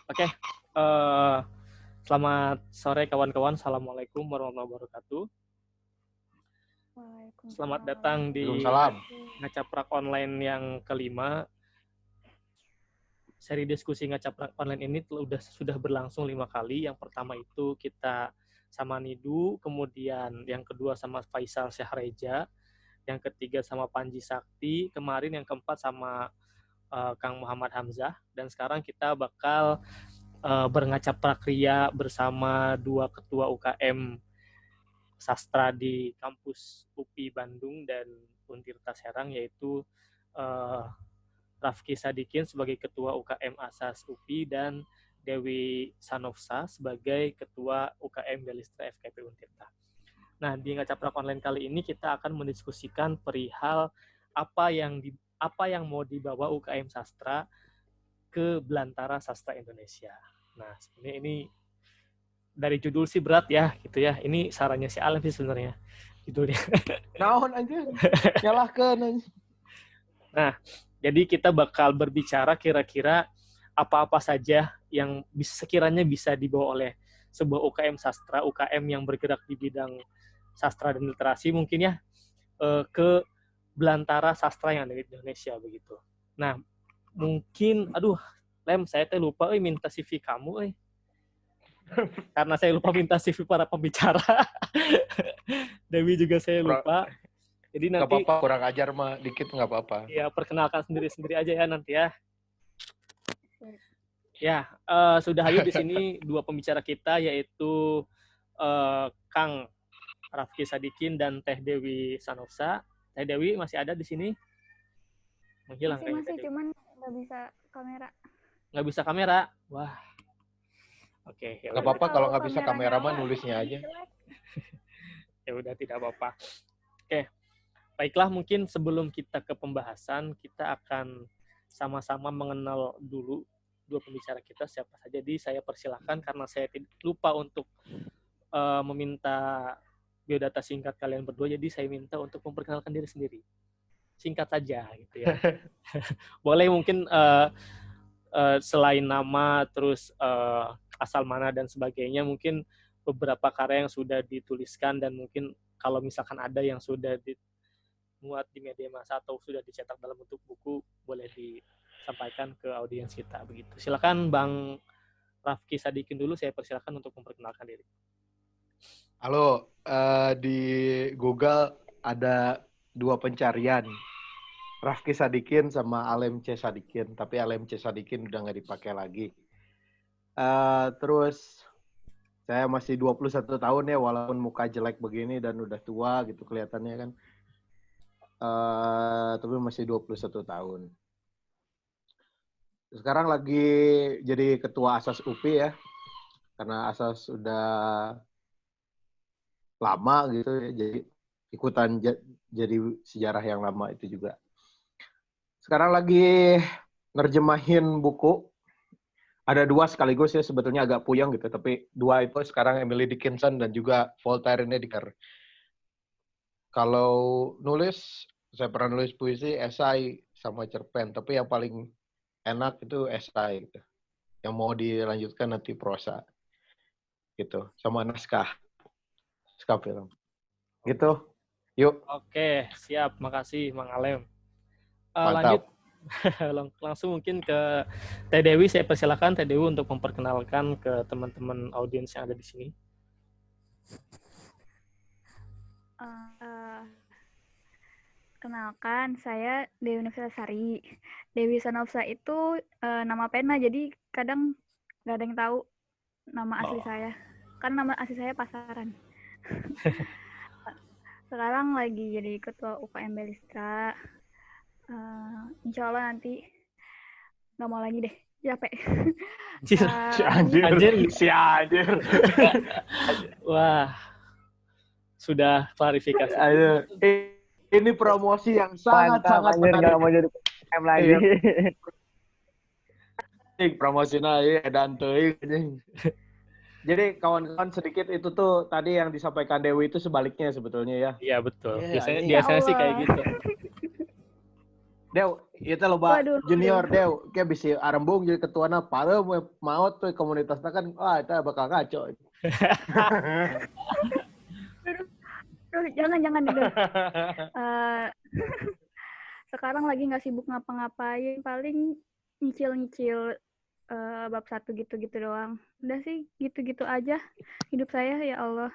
Oke, selamat sore kawan-kawan. Assalamualaikum warahmatullahi wabarakatuh. Selamat datang di Ngacaprak Online yang kelima. Seri diskusi Ngacaprak Online ini sudah berlangsung 5 kali. Yang pertama itu kita sama Nidu, kemudian yang kedua sama Faisal Syahreja, yang ketiga sama Panji Sakti, kemarin yang keempat sama Kang Muhammad Hamzah, dan sekarang kita bakal berngacaprak ria bersama dua ketua UKM sastra di kampus UPI Bandung dan Untirta Serang, yaitu Rafki Sadikin sebagai ketua UKM Asas UPI dan Dewi Sanofsa sebagai ketua UKM Belistra FKP Untirta. Nah, di Ngacaprak Online kali ini kita akan mendiskusikan perihal apa yang mau dibawa UKM Sastra ke Belantara Sastra Indonesia. Nah, sebenarnya ini dari judul sih berat ya, gitu ya. Ini sarannya si Alam sih sebenarnya judulnya. Naon aja, nyalahkan aja. Nah, jadi kita bakal berbicara kira-kira apa-apa saja yang sekiranya bisa dibawa oleh sebuah UKM sastra, UKM yang bergerak di bidang sastra dan literasi mungkin ya, ke Belantara sastra yang ada di Indonesia begitu. Nah, mungkin, Lem, saya lupa minta CV kamu, karena saya lupa minta CV para pembicara. Dewi juga saya lupa. Jadi nanti nggak apa-apa, kurang ajar mah dikit nggak apa-apa. Ya, perkenalkan sendiri-sendiri aja ya nanti ya. Ya, sudah hadir di sini dua pembicara kita, yaitu Kang Rafki Sadikin dan Teh Dewi Sanofsa. Teh Dewi masih ada di sini? Menghilang kayaknya. Masih, cuman nggak bisa kamera. Nggak bisa kamera? Wah. Oke. Nggak apa-apa kalau nggak bisa kamera mah nulisnya aja. Ya udah, tidak apa-apa. Oke. Baiklah, mungkin sebelum kita ke pembahasan, kita akan sama-sama mengenal dulu dua pembicara kita siapa saja. Jadi saya persilahkan, karena saya lupa untuk meminta biodata singkat kalian berdua, jadi saya minta untuk memperkenalkan diri sendiri. Singkat saja gitu ya. Boleh mungkin selain nama, terus asal mana dan sebagainya, mungkin beberapa karya yang sudah dituliskan, dan mungkin kalau misalkan ada yang sudah muat di media massa atau sudah dicetak dalam bentuk buku, boleh disampaikan ke audiens kita begitu. Silakan Bang Rafki Sadikin dulu, saya persilakan untuk memperkenalkan diri. Halo, di Google ada dua pencarian, Rafki Sadikin sama Alem C. Sadikin, tapi Alem C. Sadikin udah nggak dipakai lagi. Terus saya masih 21 tahun ya, walaupun muka jelek begini dan udah tua gitu kelihatannya kan. Tapi masih 21 tahun. Sekarang lagi jadi ketua Asas UPI ya, karena Asas udah lama gitu ya, jadi ikutan jadi sejarah yang lama itu juga. Sekarang lagi nerjemahin buku. Ada dua sekaligus ya, sebetulnya agak puyeng gitu, tapi dua itu sekarang Emily Dickinson dan juga Voltaire ini dikar. Kalau nulis, saya pernah nulis puisi, esai, sama cerpen. Tapi yang paling enak itu esai. Gitu. Yang mau dilanjutkan nanti prosa. Gitu. Sama naskah film. Gitu. Yuk. Oke, siap. Makasih, Mang Alem. Mantap. Lanjut. Langsung mungkin ke Teh Dewi. Saya persilakan Teh Dewi untuk memperkenalkan ke teman-teman audiens yang ada di sini. Kenalkan, saya Dewi Novitasari. Dewi Sanofsa itu nama pena, jadi kadang nggak ada yang tahu nama asli saya. Kan nama asli saya Pasaran. Sekarang lagi jadi ketua UKM Belistra. Insya Allah nanti nggak mau lagi deh, capek. Anjir. Wah, sudah klarifikasi. Ayo. Ini promosi yang sangat menarik. Nggak mau jadi PM lagi. Promosinya ya dan Jadi kawan-kawan sedikit itu tuh tadi yang disampaikan Dewi itu sebaliknya sebetulnya ya. Iya betul. Yeah, Biasanya sih kayak gitu. Dew, itu loba Waduh. junior Dew, kayak bisa arembung jadi ketuana pareum mau tuh komunitasnya kan, itu bakal ngaco. Aduh, jangan deh. Sekarang lagi nggak sibuk ngapa-ngapain, paling nyicil bab 1 gitu-gitu doang. Udah sih, gitu-gitu aja hidup saya, ya Allah.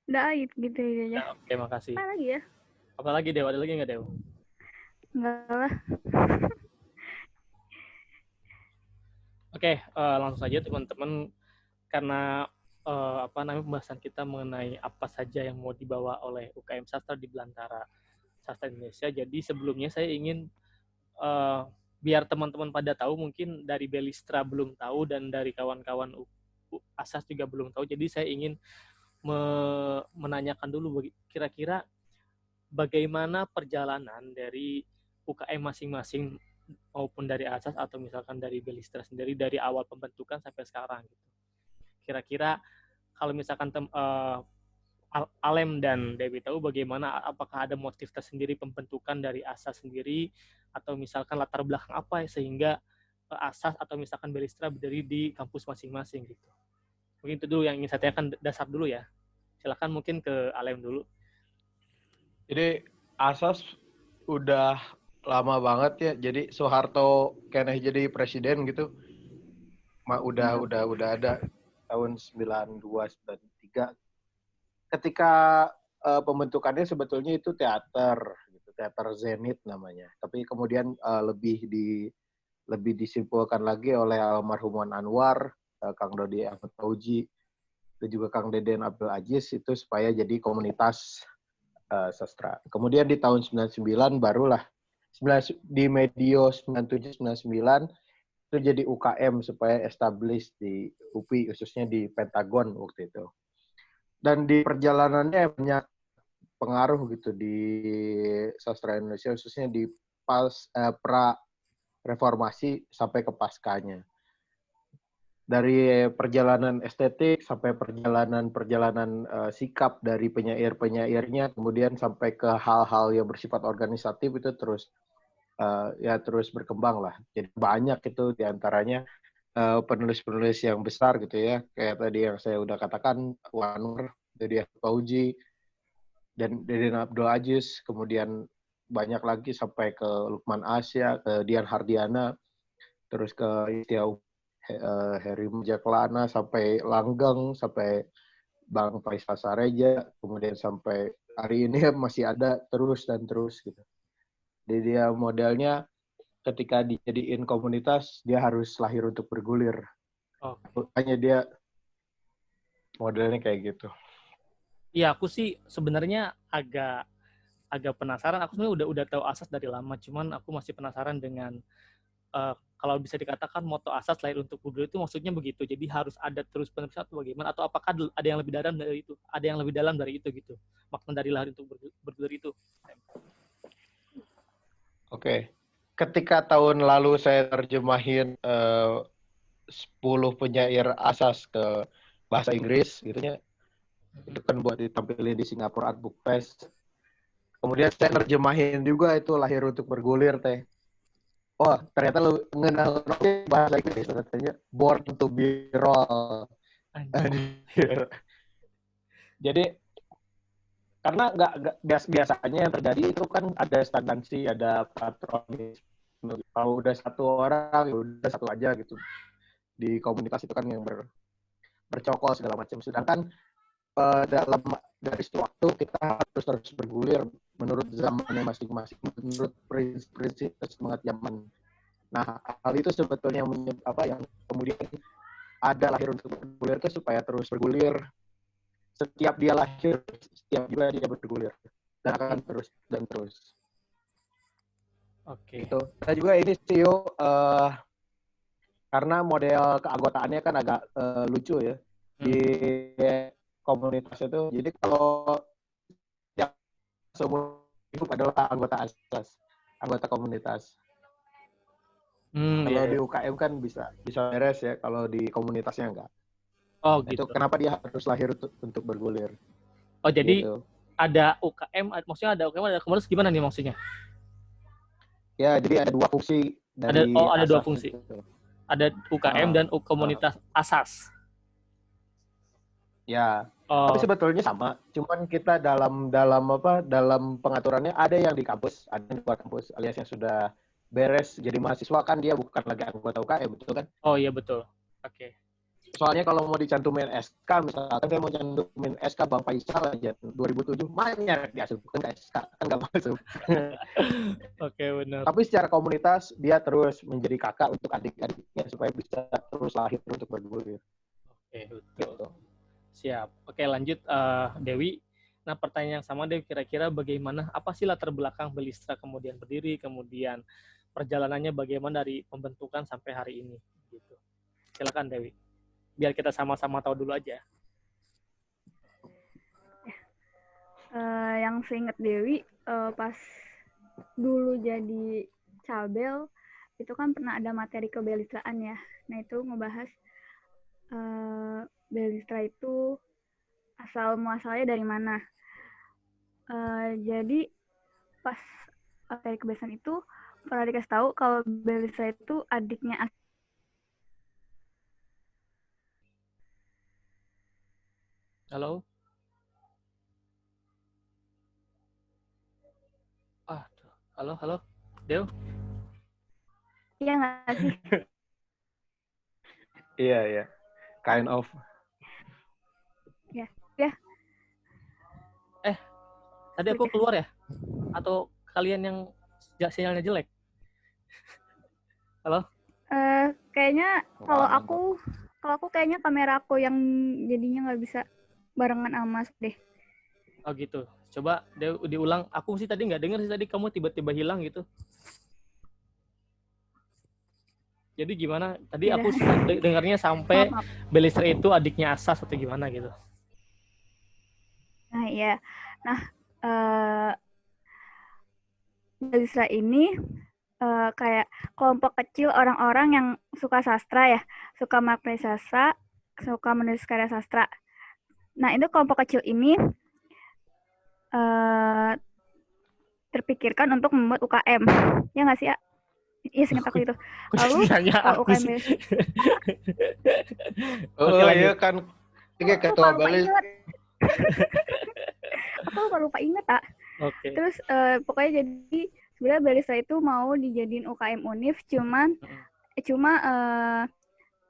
Udah gitu aja. Ya, oke, makasih. Apa lagi ya? Apa lagi, Dew? Ada lagi nggak, Dew? Enggak lah. Oke, langsung saja teman-teman, karena pembahasan kita mengenai apa saja yang mau dibawa oleh UKM Sastra di Belantara Sastra Indonesia. Jadi sebelumnya saya ingin biar teman-teman pada tahu, mungkin dari Belistra belum tahu dan dari kawan-kawan Asas juga belum tahu. Jadi saya ingin menanyakan dulu kira-kira bagaimana perjalanan dari UKM masing-masing maupun dari Asas atau misalkan dari Belistra sendiri dari awal pembentukan sampai sekarang gitu. Kira-kira kalau misalkan Alem dan Dewi tahu bagaimana, apakah ada motif tersendiri pembentukan dari Asas sendiri atau misalkan latar belakang apa sehingga Asas atau misalkan Belistra berdiri di kampus masing-masing gitu. Mungkin itu dulu yang ingin saya tanyakan, dasar dulu ya. Silakan mungkin ke Alem dulu. Jadi Asas udah lama banget ya. Jadi Soeharto kena jadi presiden gitu. Udah ada tahun 92 93. Ketika pembentukannya sebetulnya itu teater gitu, teater Zenit namanya. Tapi kemudian lebih disimpulkan lagi oleh almarhum Wan Anwar, Kang Dodi Ahmad Fauji, dan juga Kang Deden Abdul Aziz itu supaya jadi komunitas sastra. Kemudian di tahun 99 barulah di medio 97 99 itu jadi UKM supaya establish di UPI, khususnya di Pentagon waktu itu. Dan di perjalanannya banyak pengaruh gitu di sastra Indonesia, khususnya di pra reformasi sampai ke paskanya. Dari perjalanan estetik sampai perjalanan sikap dari penyair-penyairnya, kemudian sampai ke hal-hal yang bersifat organisatif itu terus berkembang lah. Jadi banyak itu diantaranya penulis-penulis yang besar gitu ya, kayak tadi yang saya udah katakan, Wanur, Dodi Fauji, dan Deden Abdul Aziz, kemudian banyak lagi sampai ke Lukman Asya, ke Dian Hardiana, terus ke Istiau Heri Mujaklana, sampai Langgeng, sampai Bang Faisal Sareja, kemudian sampai hari ini masih ada terus dan terus gitu. Jadi dia modelnya ketika dijadiin komunitas, dia harus lahir untuk bergulir. Hanya dia modelnya kayak gitu. Iya, aku sih sebenarnya agak penasaran. Aku sebenarnya udah tahu Asas dari lama, cuman aku masih penasaran dengan kalau bisa dikatakan moto Asas lahir untuk bergulir itu maksudnya begitu. Jadi harus ada terus penerus atau bagaimana? Atau apakah ada yang lebih dalam dari itu? Ada yang lebih dalam dari itu gitu? Makna dari lahir untuk bergulir itu. Oke. Ketika tahun lalu saya terjemahin 10 penyair Asas ke bahasa Inggris gitu ya. Itu kan buat ditampilin di Singapore Art Book Fest. Kemudian saya terjemahin juga itu lahir untuk bergulir teh. Oh, ternyata lu mengenal bahasa Inggris katanya born to be roll. Jadi karena nggak biasanya yang terjadi itu kan ada stagnansi, ada patronis. Kalau udah satu orang, ya udah satu aja gitu. Di komunitas itu kan yang bercokol segala macam. Sedangkan dalam dari waktu kita harus terus bergulir menurut zamannya masing-masing, menurut prinsip semangat zaman. Nah, hal itu sebetulnya yang kemudian ada lahir untuk bergulir itu supaya terus bergulir. Setiap dia lahir, setiap juga dia bergulir dan akan terus dan terus. Oke. Itu. Nah juga ini CEO karena model keanggotaannya kan agak lucu ya di komunitas itu. Jadi kalau yang seumur hidup adalah anggota Asas, anggota komunitas. Kalau di UKM kan bisa beres ya, kalau di komunitasnya enggak. Oh gitu. Itu kenapa dia harus lahir untuk bergulir. Oh jadi gitu. ada UKM, maksudnya ada UKM, ada komunitas gimana nih maksudnya? Ya, jadi ada 2 fungsi Ada dari ada 2 asas fungsi. itu. Ada UKM dan komunitas asas. Ya. Tapi sebetulnya sama, cuman kita dalam pengaturannya ada yang di kampus, ada yang di luar kampus, alias yang sudah beres jadi mahasiswa kan dia bukan lagi anggota UKM, betul kan? Oh iya betul. Oke. Soalnya kalau mau dicantumin SK, misalkan saya mau cantumin SK Bang Faisal aja 2007, banyak diasupkan ke SK, kan nggak masuk. Oke, benar. Tapi secara komunitas, dia terus menjadi kakak untuk adik-adiknya supaya bisa terus lahir untuk bergulir. Oke, betul. Gitu. Siap. Oke, lanjut Dewi. Nah, pertanyaan yang sama Dewi, kira-kira bagaimana, apa sih latar belakang Belistra kemudian berdiri, kemudian perjalanannya bagaimana dari pembentukan sampai hari ini? Gitu. Silakan Dewi. Biar kita sama-sama tahu dulu aja. Yang seingat Dewi, pas dulu jadi cabel, itu kan pernah ada materi kebelistraan ya. Nah, itu ngebahas belistra itu asal muasalnya dari mana. Jadi pas materi kebiasaan itu pernah dikasih tahu kalau belistra itu adiknya Halo? Halo? Dew? Iya nggak sih? Iya. Kind of. Ya. Tadi aku keluar ya? Atau kalian yang sinyalnya jelek? Halo? Kayaknya kalau aku kayaknya kamera aku yang jadinya nggak bisa barengan sama Mas deh. Oh gitu. Coba diulang. Aku sih tadi nggak dengar sih, tadi kamu tiba-tiba hilang gitu. Jadi gimana? Tadi Ya, aku dengarnya sampai Belistra itu adiknya Asas atau gimana gitu. Nah iya. Nah Belistra ini kayak kelompok kecil orang-orang yang suka sastra ya, suka makna sastra, suka menulis karya sastra. Nah itu kelompok kecil ini terpikirkan untuk membuat UKM, ya nggak sih ya? Iya singkat aku itu. Lalu UKM sih. Iya kan, ini ketua Bali. Aku lupa inget tak. Oke. Terus pokoknya jadi sebenarnya Belistra itu mau dijadiin UKM Univ, cuma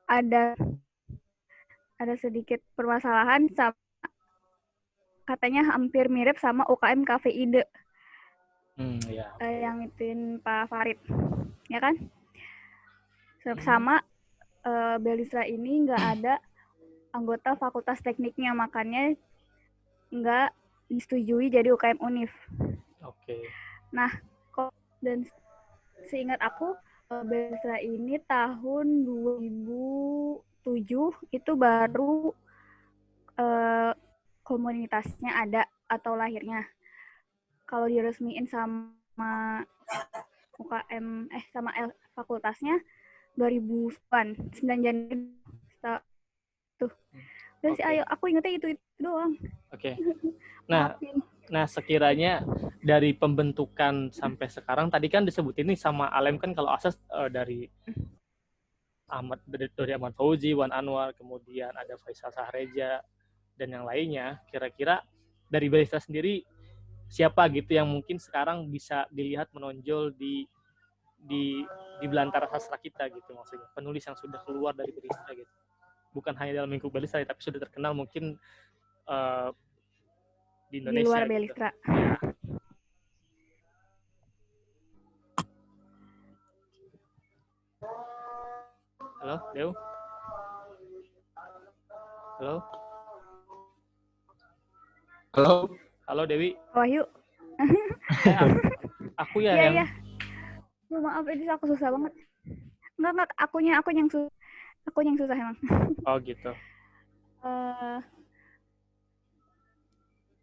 ada sedikit permasalahan sama katanya hampir mirip sama UKM Cafe Ide. Ya. Yang ituin Pak Farid, ya kan? Sama Belistra ini nggak ada anggota fakultas tekniknya, makanya nggak disetujui jadi UKM Univ. Oke. Nah, dan seingat aku Belistra ini tahun 2007 itu baru komunitasnya ada atau lahirnya. Kalau diresmiin sama UKM sama fakultasnya 2000-an 9 Januari tuh. Udah sih, ayo aku ingetnya itu doang. Oke. Nah sekiranya dari pembentukan sampai sekarang, tadi kan disebut ini sama Alem kan, kalau Asas dari Ahmad Fauzi, Wan Anwar, kemudian ada Faisal Sahreja dan yang lainnya. Kira-kira dari Belistra sendiri siapa gitu yang mungkin sekarang bisa dilihat menonjol di belantara sastra kita gitu, maksudnya penulis yang sudah keluar dari Belistra gitu, bukan hanya dalam lingkup Belistra tapi sudah terkenal mungkin di Indonesia, di luar gitu. Belistra. Ya. Halo, Dew? Halo Dewi. Wahyu. Aku ya yang. Iya. Maaf, ini aku susah banget. Enggak, akunya yang susah emang. Oh gitu.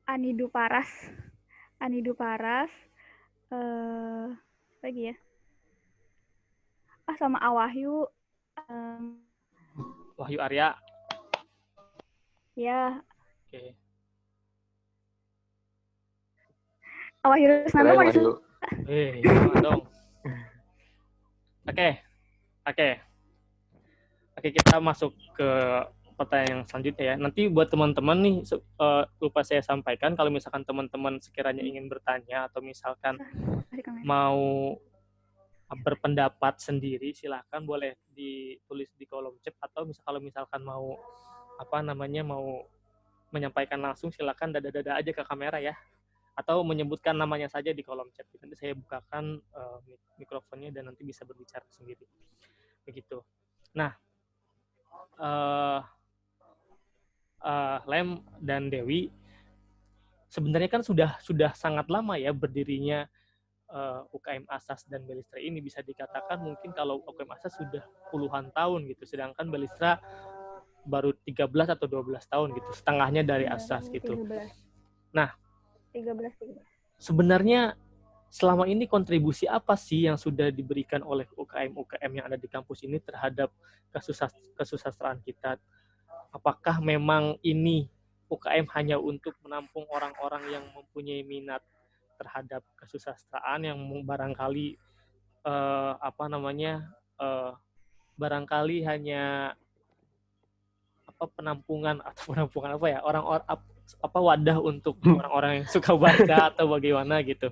Anidu Paras. Lagi ya. Sama Awahyu. Wahyu Arya. Ya. Oke. Wahyu Rusnando Keren, mau Wahyu. Jangan dong. Oke, kita masuk ke pertanyaan yang selanjutnya ya. Nanti buat teman-teman nih, lupa saya sampaikan, kalau misalkan teman-teman sekiranya ingin bertanya atau misalkan mau berpendapat sendiri, silahkan boleh ditulis di kolom chat, atau kalau misalkan mau mau menyampaikan langsung, silahkan dada-dada aja ke kamera ya, atau menyebutkan namanya saja di kolom chat. Nanti saya bukakan mikrofonnya dan nanti bisa berbicara sendiri. Begitu. Nah, Lem dan Dewi, sebenarnya kan sudah sangat lama ya berdirinya UKM Asas dan Belistra ini. Bisa dikatakan mungkin kalau UKM Asas sudah puluhan tahun gitu, sedangkan Belistra baru 13 atau 12 tahun gitu, setengahnya dari Asas gitu. 13. Nah, 13. sebenarnya selama ini kontribusi apa sih yang sudah diberikan oleh UKM yang ada di kampus ini terhadap kesusastraan kita? Apakah memang ini UKM hanya untuk menampung orang-orang yang mempunyai minat terhadap kesusastraan, yang barangkali barangkali hanya penampungan apa ya, wadah untuk orang-orang yang suka baca atau bagaimana gitu,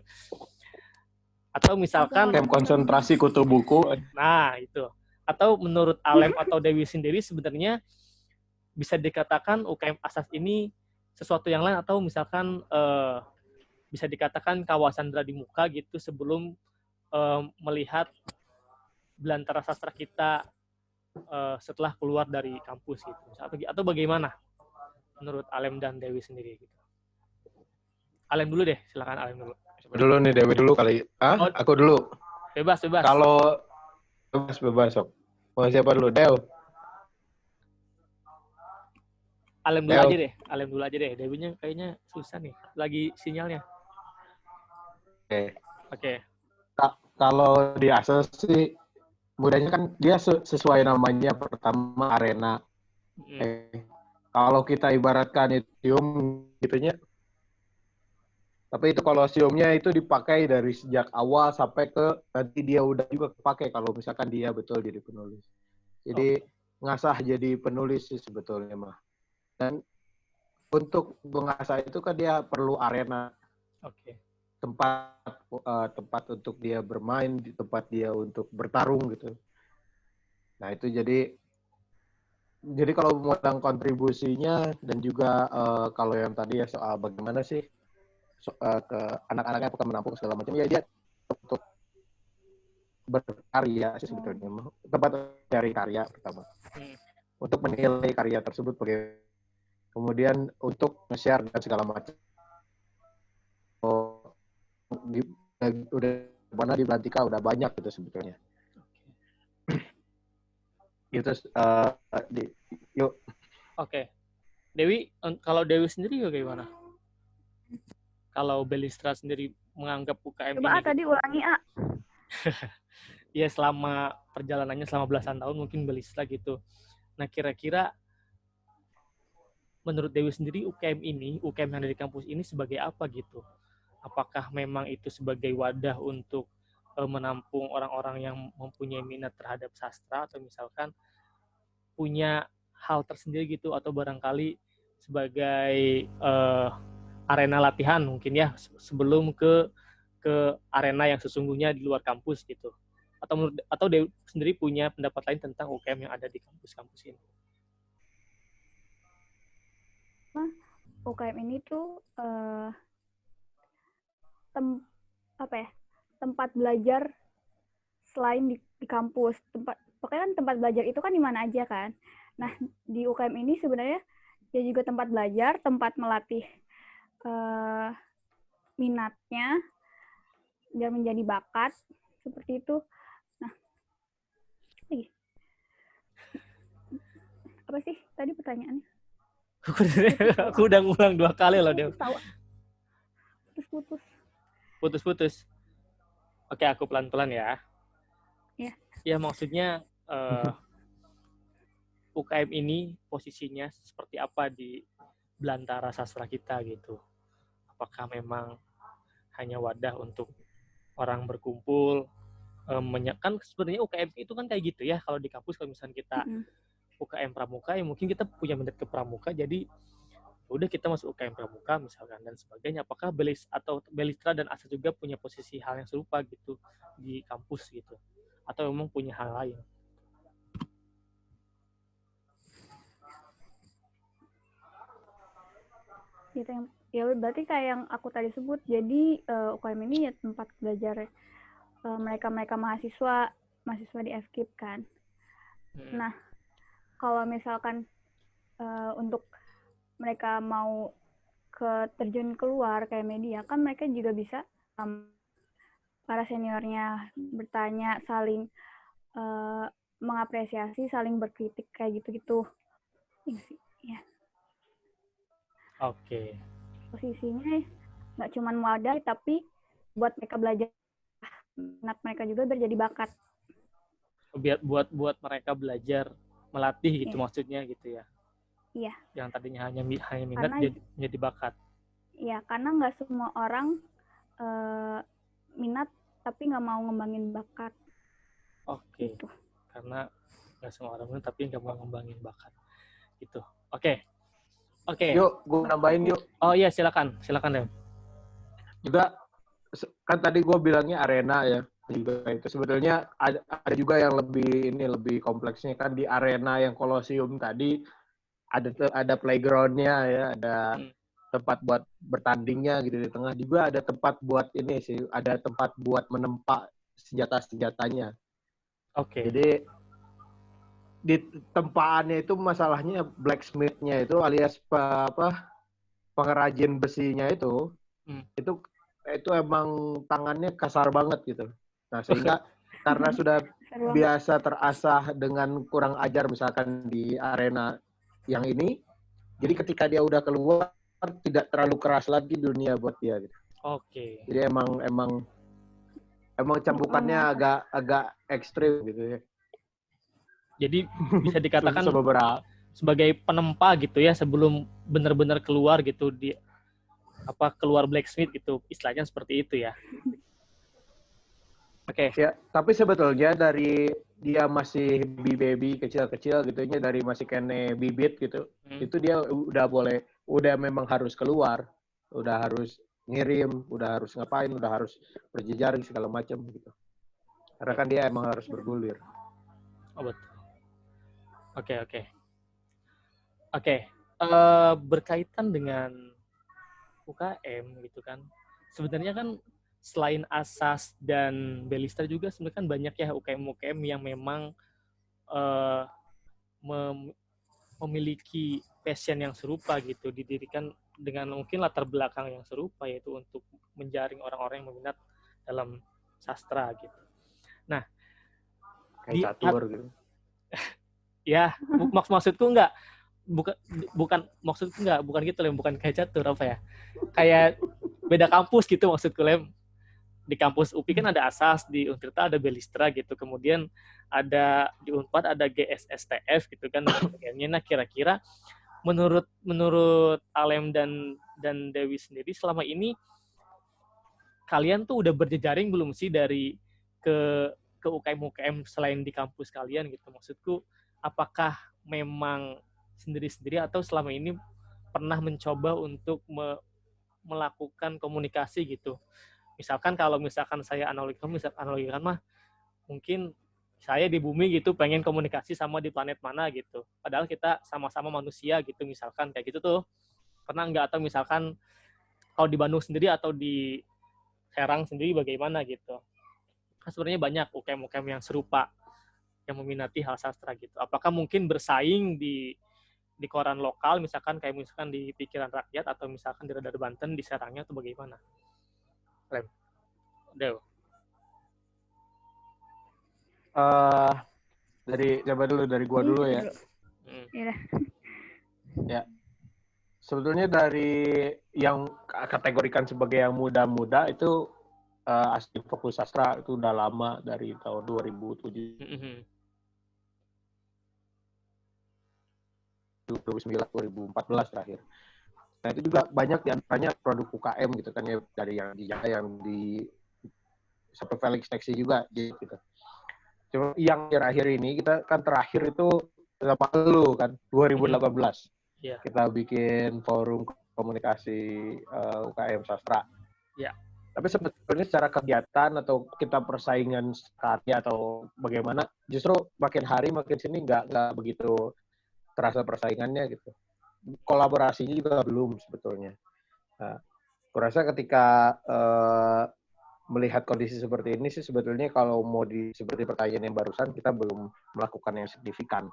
atau misalkan Camp konsentrasi kutu buku. Nah itu, atau menurut Alem atau Dewi sendiri sebenarnya bisa dikatakan UKM Asas ini sesuatu yang lain, atau misalkan bisa dikatakan kawasan Dradimuka gitu sebelum melihat belantara sastra kita setelah keluar dari kampus gitu, atau bagaimana menurut Alem dan Dewi sendiri gitu. Alem dulu deh, silakan Alem dulu. Siapa dulu nih, Dewi dulu kali. Aku dulu. Bebas. Kalau bebas sok. Mau siapa dulu, Dew? Alem dulu aja deh. Dewinya kayaknya susah nih, lagi sinyalnya. Oke. Kalau di Asas sih mudahnya kan dia sesuai namanya, pertama arena. Kalau kita ibaratkan idiom gitunya, tapi itu kalau siomnya itu dipakai dari sejak awal sampai ke nanti dia udah juga kepakai kalau misalkan dia betul jadi penulis. Jadi ngasah jadi penulis sih sebetulnya mah. Dan untuk mengasah itu kan dia perlu arena. Tempat untuk dia bermain, tempat dia untuk bertarung gitu. Nah itu jadi kalau mau tentang kontribusinya dan juga kalau yang tadi ya soal bagaimana sih ke anak-anaknya apakah menampung segala macam, ya dia untuk berkarya sih sebetulnya, tempat dari karya pertama, untuk menilai karya tersebut, kemudian untuk nge-share dan segala macam. Udah mana di Belantika udah banyak gitu sebetulnya. Gitu yuk. Oke. Dewi, kalau Dewi sendiri juga gimana? Kalau Belistra sendiri menganggap UKM Coba ini tadi ulangi, A. Ya selama perjalanannya selama belasan tahun mungkin Belistra gitu. Nah, kira-kira menurut Dewi sendiri UKM yang ada di kampus ini sebagai apa gitu? Apakah memang itu sebagai wadah untuk menampung orang-orang yang mempunyai minat terhadap sastra, atau misalkan punya hal tersendiri gitu, atau barangkali sebagai arena latihan mungkin ya sebelum ke arena yang sesungguhnya di luar kampus gitu? Atau Dewi sendiri punya pendapat lain tentang UKM yang ada di kampus-kampus ini? UKM ini tuh tempat belajar selain di kampus. Pokoknya kan tempat belajar itu kan di mana aja kan. Nah, di UKM ini sebenarnya dia juga tempat belajar, tempat melatih minatnya biar menjadi bakat seperti itu. Nah, apa sih tadi pertanyaannya? Aku udah ngulang 2 kali loh, Dew. Putus. Oke, aku pelan-pelan ya. Ya. Ya, maksudnya UKM ini posisinya seperti apa di belantara sastra kita gitu? Apakah memang hanya wadah untuk orang berkumpul. Kan sebenarnya UKM itu kan kayak gitu ya, kalau di kampus kalau misalnya kita UKM pramuka, ya mungkin kita punya minat ke pramuka, jadi udah kita masuk UKM pramuka misalkan dan sebagainya. Apakah Belistra dan Asa juga punya posisi hal yang serupa gitu di kampus gitu, atau memang punya hal lain? Ya berarti kayak yang aku tadi sebut, jadi UKM ini ya tempat belajar mereka mahasiswa di FKIP kan. Nah, kalau misalkan untuk mereka mau terjun keluar kayak media, kan mereka juga bisa para seniornya bertanya, saling mengapresiasi, saling berkritik kayak gitu-gitu. Ya. Oke. Posisinya nggak cuma wadah, tapi buat mereka belajar, minat mereka juga biar jadi bakat. Buat mereka belajar, melatih gitu maksudnya gitu ya? Iya. Yang tadinya hanya minat jadi bakat. Iya, karena nggak semua orang minat tapi nggak mau ngembangin bakat. Oke. Gitu. Karena nggak semua orang minat tapi nggak mau ngembangin bakat. Gitu. Oke. Yuk, gue nambahin yuk. Oh iya, silakan Dem. Juga kan tadi gue bilangnya arena ya, juga itu sebetulnya ada juga yang lebih kompleksnya kan. Di arena yang Kolosium tadi ada playgroundnya ya, ada tempat buat bertandingnya gitu di tengah, juga ada tempat buat ini sih, ada tempat buat menempa senjata-senjatanya. Oke. Jadi di tempaannya itu masalahnya blacksmith-nya itu alias pengrajin besinya itu emang tangannya kasar banget gitu. Nah, sehingga karena sudah biasa terasah dengan kurang ajar misalkan di arena yang ini, jadi ketika dia udah keluar tidak terlalu keras lagi dunia buat dia gitu. Oke. Jadi emang cambukannya agak ekstrim gitu ya. Jadi bisa dikatakan sebagai penempa gitu ya, sebelum benar-benar keluar gitu, keluar blacksmith gitu, istilahnya seperti itu ya. Oke. Ya, tapi sebetulnya dari dia masih baby kecil-kecil gitu, dari masih kene bibit gitu, itu dia udah memang harus keluar, udah harus ngirim, udah harus ngapain, udah harus berjejaring segala macam gitu. Karena kan dia emang harus bergulir. Oh betul. Oke. Berkaitan dengan UKM gitu kan. Sebenarnya kan selain Asas dan Belistra juga sebenarnya kan banyak ya UKM yang memang memiliki passion yang serupa gitu, didirikan dengan mungkin latar belakang yang serupa, yaitu untuk menjaring orang-orang yang berminat dalam sastra gitu. Nah, kayak catur gitu. Ya, maksudku bukan gitu Lem, bukan kayak catur apa ya. Kayak beda kampus gitu maksudku Lem. Di kampus UPI kan ada Asas, di Untirta ada Belistra gitu. Kemudian ada di Unpad ada GSSTF gitu kan. Nah, kira-kira menurut Alem dan Dewi sendiri selama ini kalian tuh udah berjejaring belum sih dari ke UKM selain di kampus kalian gitu? Maksudku, apakah memang sendiri-sendiri atau selama ini pernah mencoba untuk melakukan komunikasi gitu? Misalkan kalau saya analogikan mah mungkin saya di bumi gitu pengen komunikasi sama di planet mana gitu. Padahal kita sama-sama manusia gitu, misalkan kayak gitu tuh. Pernah nggak? Atau misalkan kalau di Bandung sendiri atau di Serang sendiri bagaimana gitu? Kan sebenarnya banyak UKM yang serupa yang meminati hal sastra gitu. Apakah mungkin bersaing di koran lokal misalkan di Pikiran Rakyat atau misalkan di Radar Banten di Serangnya atau bagaimana? Lem. Dew. Dari gua dulu ya. Ya. Sebetulnya dari yang kategorikan sebagai yang muda-muda itu asli Fokus Sastra itu udah lama, dari tahun 2007. 2009 2014 terakhir. Nah itu juga banyak diantaranya produk UKM gitu kan ya, dari yang di Jakarta, yang di sampai Felix Taxi juga gitu. Cuma yang terakhir ini kita kan terakhir itu sama lu kan 2018. Iya. Kita bikin forum komunikasi UKM sastra. Iya. Tapi sebetulnya secara kegiatan atau kita persaingan karya atau bagaimana, justru makin hari makin sini nggak begitu terasa persaingannya gitu. Kolaborasinya juga belum sebetulnya. Nah, aku rasa ketika melihat kondisi seperti ini sih sebetulnya kalau mau seperti pertanyaan yang barusan, kita belum melakukan yang signifikan.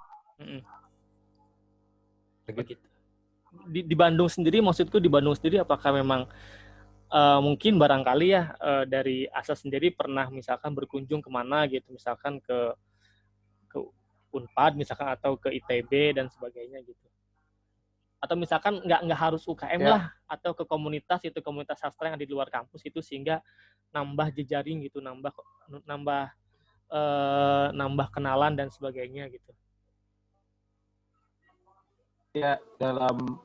Begitu. Di Bandung sendiri, maksudku di Bandung sendiri apakah memang mungkin barangkali ya dari Asa sendiri pernah misalkan berkunjung kemana gitu, misalkan ke Unpad misalkan atau ke ITB dan sebagainya gitu. Atau misalkan nggak harus UKM lah, atau ke komunitas sastra yang ada di luar kampus itu, sehingga nambah jejaring gitu, nambah kenalan dan sebagainya gitu. Ya, dalam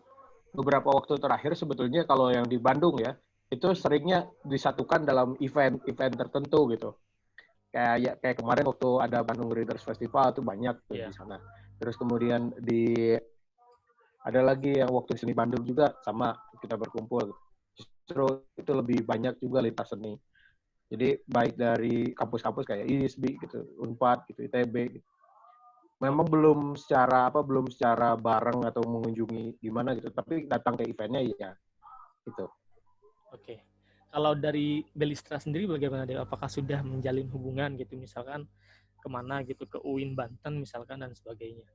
beberapa waktu terakhir sebetulnya kalau yang di Bandung ya, itu seringnya disatukan dalam event-event tertentu gitu. Kayak kemarin waktu ada Bandung Readers Festival itu banyak tuh di sana. Terus kemudian ada lagi yang waktu di seni Bandung juga sama, kita berkumpul. Justru itu lebih banyak juga lintas seni. Jadi baik dari kampus-kampus kayak ISB gitu, Unpad gitu, ITB gitu. Memang belum secara bareng atau mengunjungi gimana gitu, tapi datang ke eventnya ya gitu. Oke. Kalau dari Belistra sendiri bagaimana deh? Apakah sudah menjalin hubungan gitu, misalkan kemana gitu, ke UIN Banten misalkan dan sebagainya?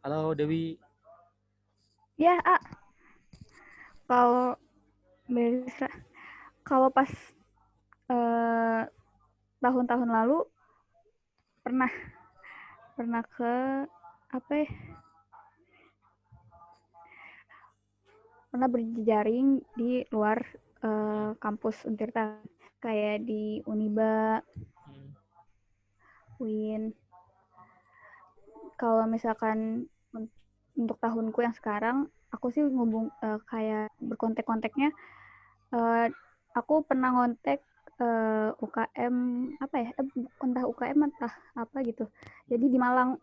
Halo Dewi. Ya, kalau Belistra, kalau pas tahun-tahun lalu pernah ke apa ya? Pernah berjejaring di luar kampus Untirta, kayak di Uniba, UIN. Kalau misalkan untuk tahunku yang sekarang, aku sih kayak berkontak-kontaknya, aku pernah ngontek UKM apa ya, entah UKM entah apa gitu. Jadi di Malang,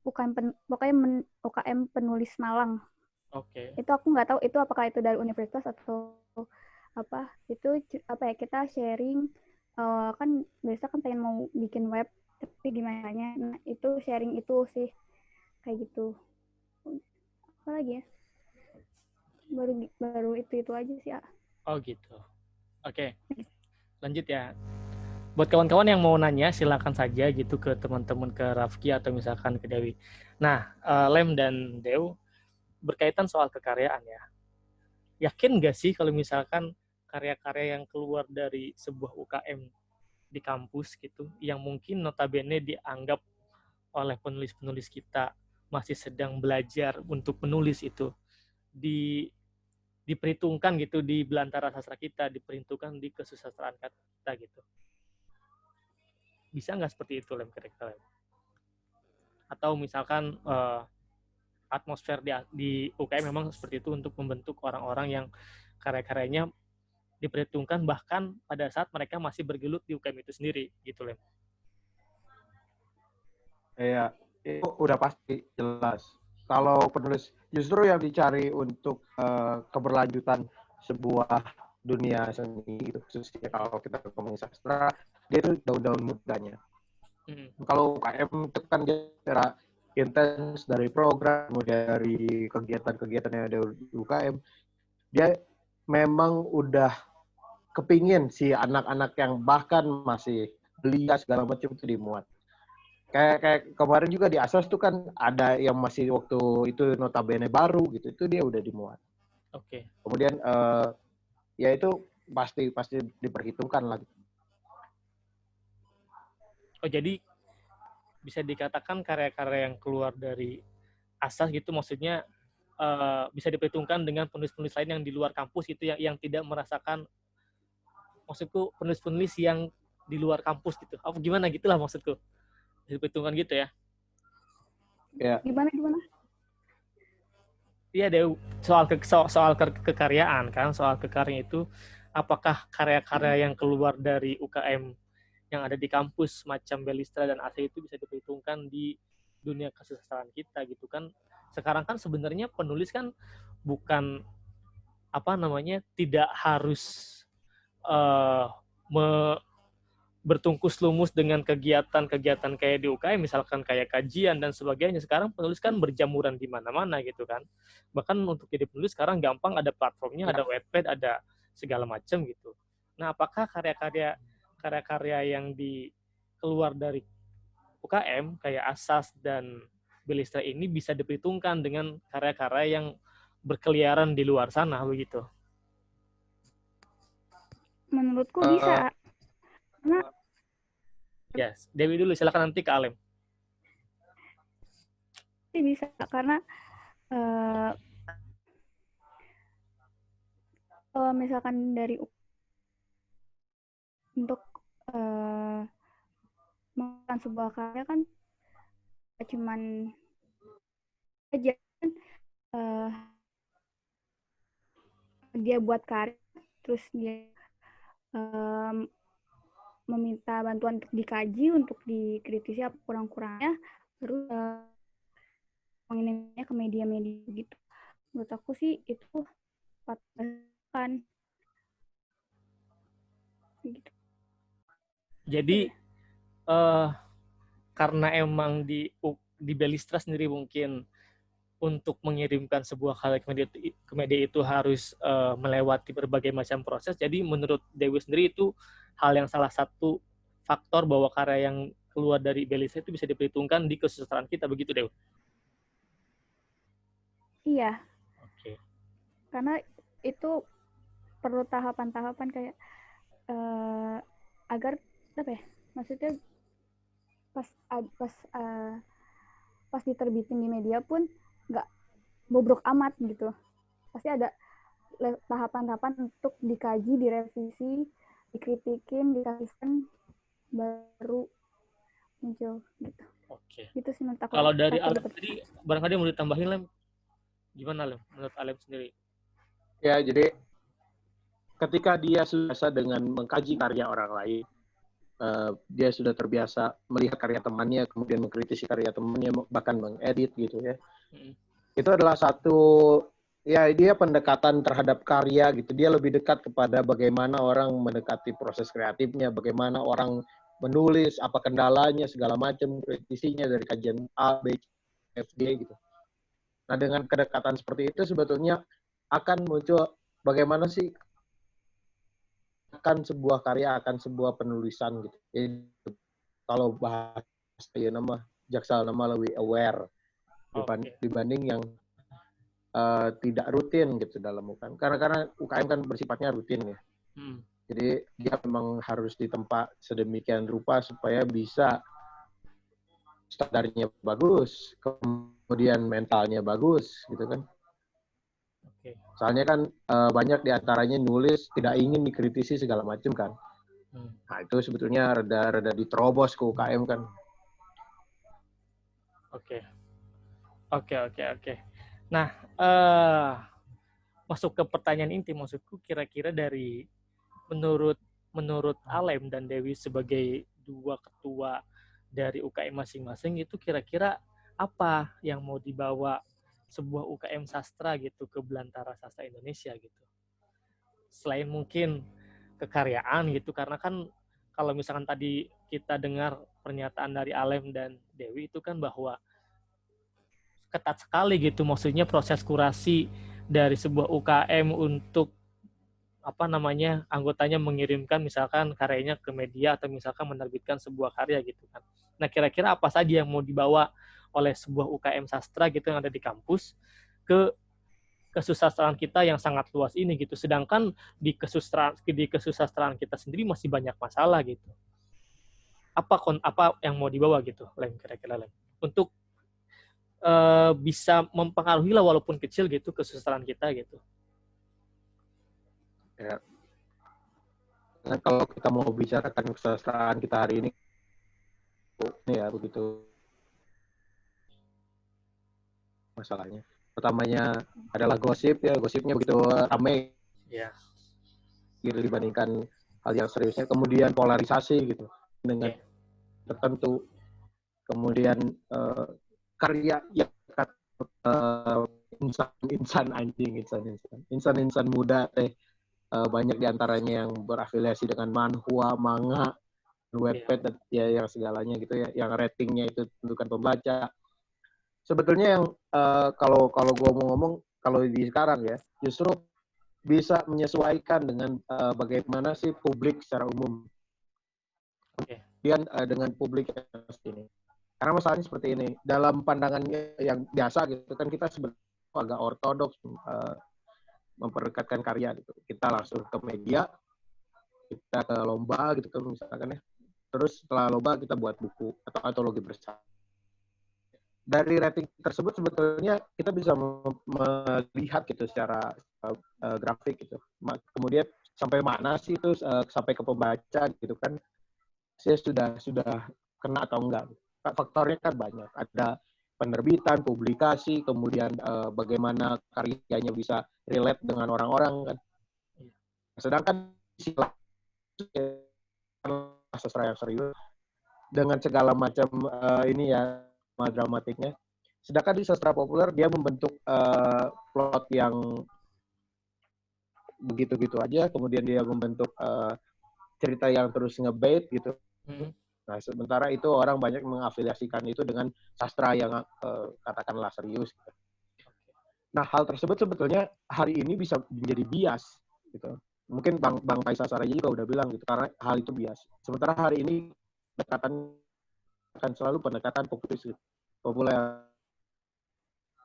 pokoknya UKM penulis Malang. Oke. Itu aku nggak tahu itu apakah itu dari universitas atau apa. Itu apa ya, kita sharing, kan biasa kan pengen mau bikin web tapi gimana nya. Nah, itu sharing itu sih kayak gitu. Apa lagi ya? Baru itu aja sih ya. Oh gitu. Oke. Lanjut ya. Buat kawan-kawan yang mau nanya, silakan saja gitu ke teman-teman, ke Rafki atau misalkan ke Dewi. Nah, Lem dan Dew, berkaitan soal kekaryaan ya. Yakin nggak sih kalau misalkan karya-karya yang keluar dari sebuah UKM di kampus gitu, yang mungkin notabene dianggap oleh penulis-penulis kita masih sedang belajar untuk menulis itu, diperhitungkan gitu di belantara sastra kita, diperhitungkan di kesusastraan kita gitu. Bisa nggak seperti itu, Lem, kira-kira? Atau misalkan atmosfer di UKM memang seperti itu untuk membentuk orang-orang yang karya-karyanya diperhitungkan bahkan pada saat mereka masih bergelut di UKM itu sendiri, gitu, Lem? Ya, itu udah pasti jelas. Kalau penulis, justru yang dicari untuk keberlanjutan sebuah dunia seni itu, khususnya kalau kita ngomongin sastra, dia itu daun-daun mudanya. Kalau UKM itu kan dia secara intens dari program, dari kegiatan-kegiatan yang ada di UKM, dia memang udah kepingin si anak-anak yang bahkan masih belia segala macam itu dimuat. Kayak kemarin juga di Asas tuh kan ada yang masih waktu itu notabene baru gitu, itu dia udah dimuat. Oke. Kemudian ya itu pasti diperhitungkan lagi. Oh, jadi bisa dikatakan karya-karya yang keluar dari Asas gitu, maksudnya bisa diperhitungkan dengan penulis-penulis lain yang di luar kampus itu, yang tidak merasakan, maksudku penulis-penulis yang di luar kampus gitu. Apa gimana gitulah maksudku. Diperhitungkan gitu ya. Ya. Gimana? Iya deh, soal kekaryaan kan, soal kekaryaan itu apakah karya-karya yang keluar dari UKM yang ada di kampus macam Belistra dan AC itu bisa diperhitungkan di dunia kesusastraan kita gitu kan. Sekarang kan sebenarnya penulis kan bukan tidak harus eh, me- bertungkus lumus dengan kegiatan-kegiatan kayak di UKM, misalkan kayak kajian dan sebagainya. Sekarang penulis kan berjamuran di mana-mana gitu kan. Bahkan untuk jadi penulis sekarang gampang, ada platformnya, ada Wattpad, ada segala macam gitu. Nah, apakah karya-karya yang keluar dari UKM kayak Asas dan Belistra ini bisa diperhitungkan dengan karya-karya yang berkeliaran di luar sana begitu? Menurutku bisa. Karena Yes, Dewi dulu, silakan nanti ke Alem. bisa karena kalau misalkan dari untuk melakukan sebuah karya kan cuman aja dia buat karya terus dia meminta bantuan untuk dikaji, untuk dikritisi apa kurang-kurangnya, terus mengirimnya ke media-media gitu. Menurut aku sih itu patahkan gitu. Jadi karena emang di Belistra sendiri mungkin untuk mengirimkan sebuah karya ke media itu harus melewati berbagai macam proses. Jadi menurut Dewi sendiri itu hal yang salah satu faktor bahwa karya yang keluar dari Belistra itu bisa diperhitungkan di kesusastraan kita, begitu Dewi? Iya. Oke. Karena itu perlu tahapan-tahapan kayak agar apa ya? Maksudnya pas diterbitin di media pun nggak bobrok amat gitu. Pasti ada tahapan-tahapan untuk dikaji, direvisi, dikritikin, dikasihkan, baru muncul gitu. Oke. Gitu sih menurut aku. Kalau dari Alem tadi barangkali mau ditambahin, Lem? Gimana, Lem? Menurut Alem sendiri? Ya, jadi ketika dia sudah dengan mengkaji karya orang lain, dia sudah terbiasa melihat karya temannya, kemudian mengkritisi karya temannya, bahkan mengedit gitu ya. Itu adalah satu, ya dia pendekatan terhadap karya gitu. Dia lebih dekat kepada bagaimana orang mendekati proses kreatifnya, bagaimana orang menulis, apa kendalanya, segala macam, kritisinya dari kajian A, B, F, G gitu. Nah, dengan kedekatan seperti itu sebetulnya akan muncul bagaimana sih akan sebuah karya, akan sebuah penulisan gitu. Jadi, kalau bahasa ya nama Jaksel nama lebih aware dibanding yang tidak rutin gitu dalam UKM. Karena UKM kan bersifatnya rutin ya. Jadi dia memang harus ditempa sedemikian rupa supaya bisa standarnya bagus, kemudian mentalnya bagus gitu kan. Soalnya kan banyak diantaranya nulis tidak ingin dikritisi segala macam kan. Nah itu sebetulnya rada diterobos ke UKM kan. Oke. Nah, masuk ke pertanyaan inti, maksudku kira-kira dari menurut Alem dan Dewi sebagai dua ketua dari UKM masing-masing, itu kira-kira apa yang mau dibawa sebuah UKM sastra gitu ke belantara sastra Indonesia gitu? Selain mungkin kekaryaan gitu, karena kan kalau misalkan tadi kita dengar pernyataan dari Alem dan Dewi itu kan bahwa ketat sekali gitu, maksudnya proses kurasi dari sebuah UKM untuk anggotanya mengirimkan misalkan karyanya ke media atau misalkan menerbitkan sebuah karya gitu kan. Nah, kira-kira apa saja yang mau dibawa oleh sebuah UKM sastra gitu yang ada di kampus ke kesusastraan kita yang sangat luas ini gitu. Sedangkan di kesusastraan kita sendiri masih banyak masalah gitu. Apa yang mau dibawa gitu, Lem, kira-kira Lem, untuk bisa mempengaruhi lah walaupun kecil gitu kesusastraan kita gitu. Ya. Nah, kalau kita mau bicarakan kesusastraan kita hari ini ya begitu masalahnya. Pertamanya adalah gosip ya, gosipnya begitu ramai Ya. gitu dibandingkan hal yang seriusnya. Kemudian polarisasi gitu dengan tertentu. Kemudian karya yang insan muda teh banyak diantaranya yang berafiliasi dengan manhwa, manga, webpad ya yang segalanya gitu ya, yang ratingnya itu tentukan pembaca. Sebetulnya yang kalau gue mau ngomong kalau di sekarang ya justru bisa menyesuaikan dengan bagaimana sih publik secara umum. Kemudian dengan publik yang ini. Karena masalahnya seperti ini, dalam pandangannya yang biasa gitu kan kita sebenarnya agak ortodoks memperdekatkan karya gitu. Kita langsung ke media, kita ke lomba gitu kan misalkan ya. Terus setelah lomba kita buat buku atau antologi bersama. Dari rating tersebut sebetulnya kita bisa melihat gitu secara grafik gitu. Kemudian sampai mana sih itu sampai ke pembaca gitu kan. Saya sudah kena atau enggak. Faktornya kan banyak. Ada penerbitan, publikasi, kemudian bagaimana karyanya bisa relate dengan orang-orang kan. Sedangkan sastra yang serius dengan segala macam ini ya dramatiknya. Sedangkan di sastra populer dia membentuk plot yang begitu-gitu aja, kemudian dia membentuk cerita yang terus ngebait gitu. Nah, sementara itu orang banyak mengafiliasikan itu dengan sastra yang katakanlah serius. Gitu. Nah, hal tersebut sebetulnya hari ini bisa menjadi bias gitu. Mungkin Bang Faisal Saraya juga udah bilang gitu karena hal itu bias. Sementara hari ini pendekatan akan selalu pendekatan populer.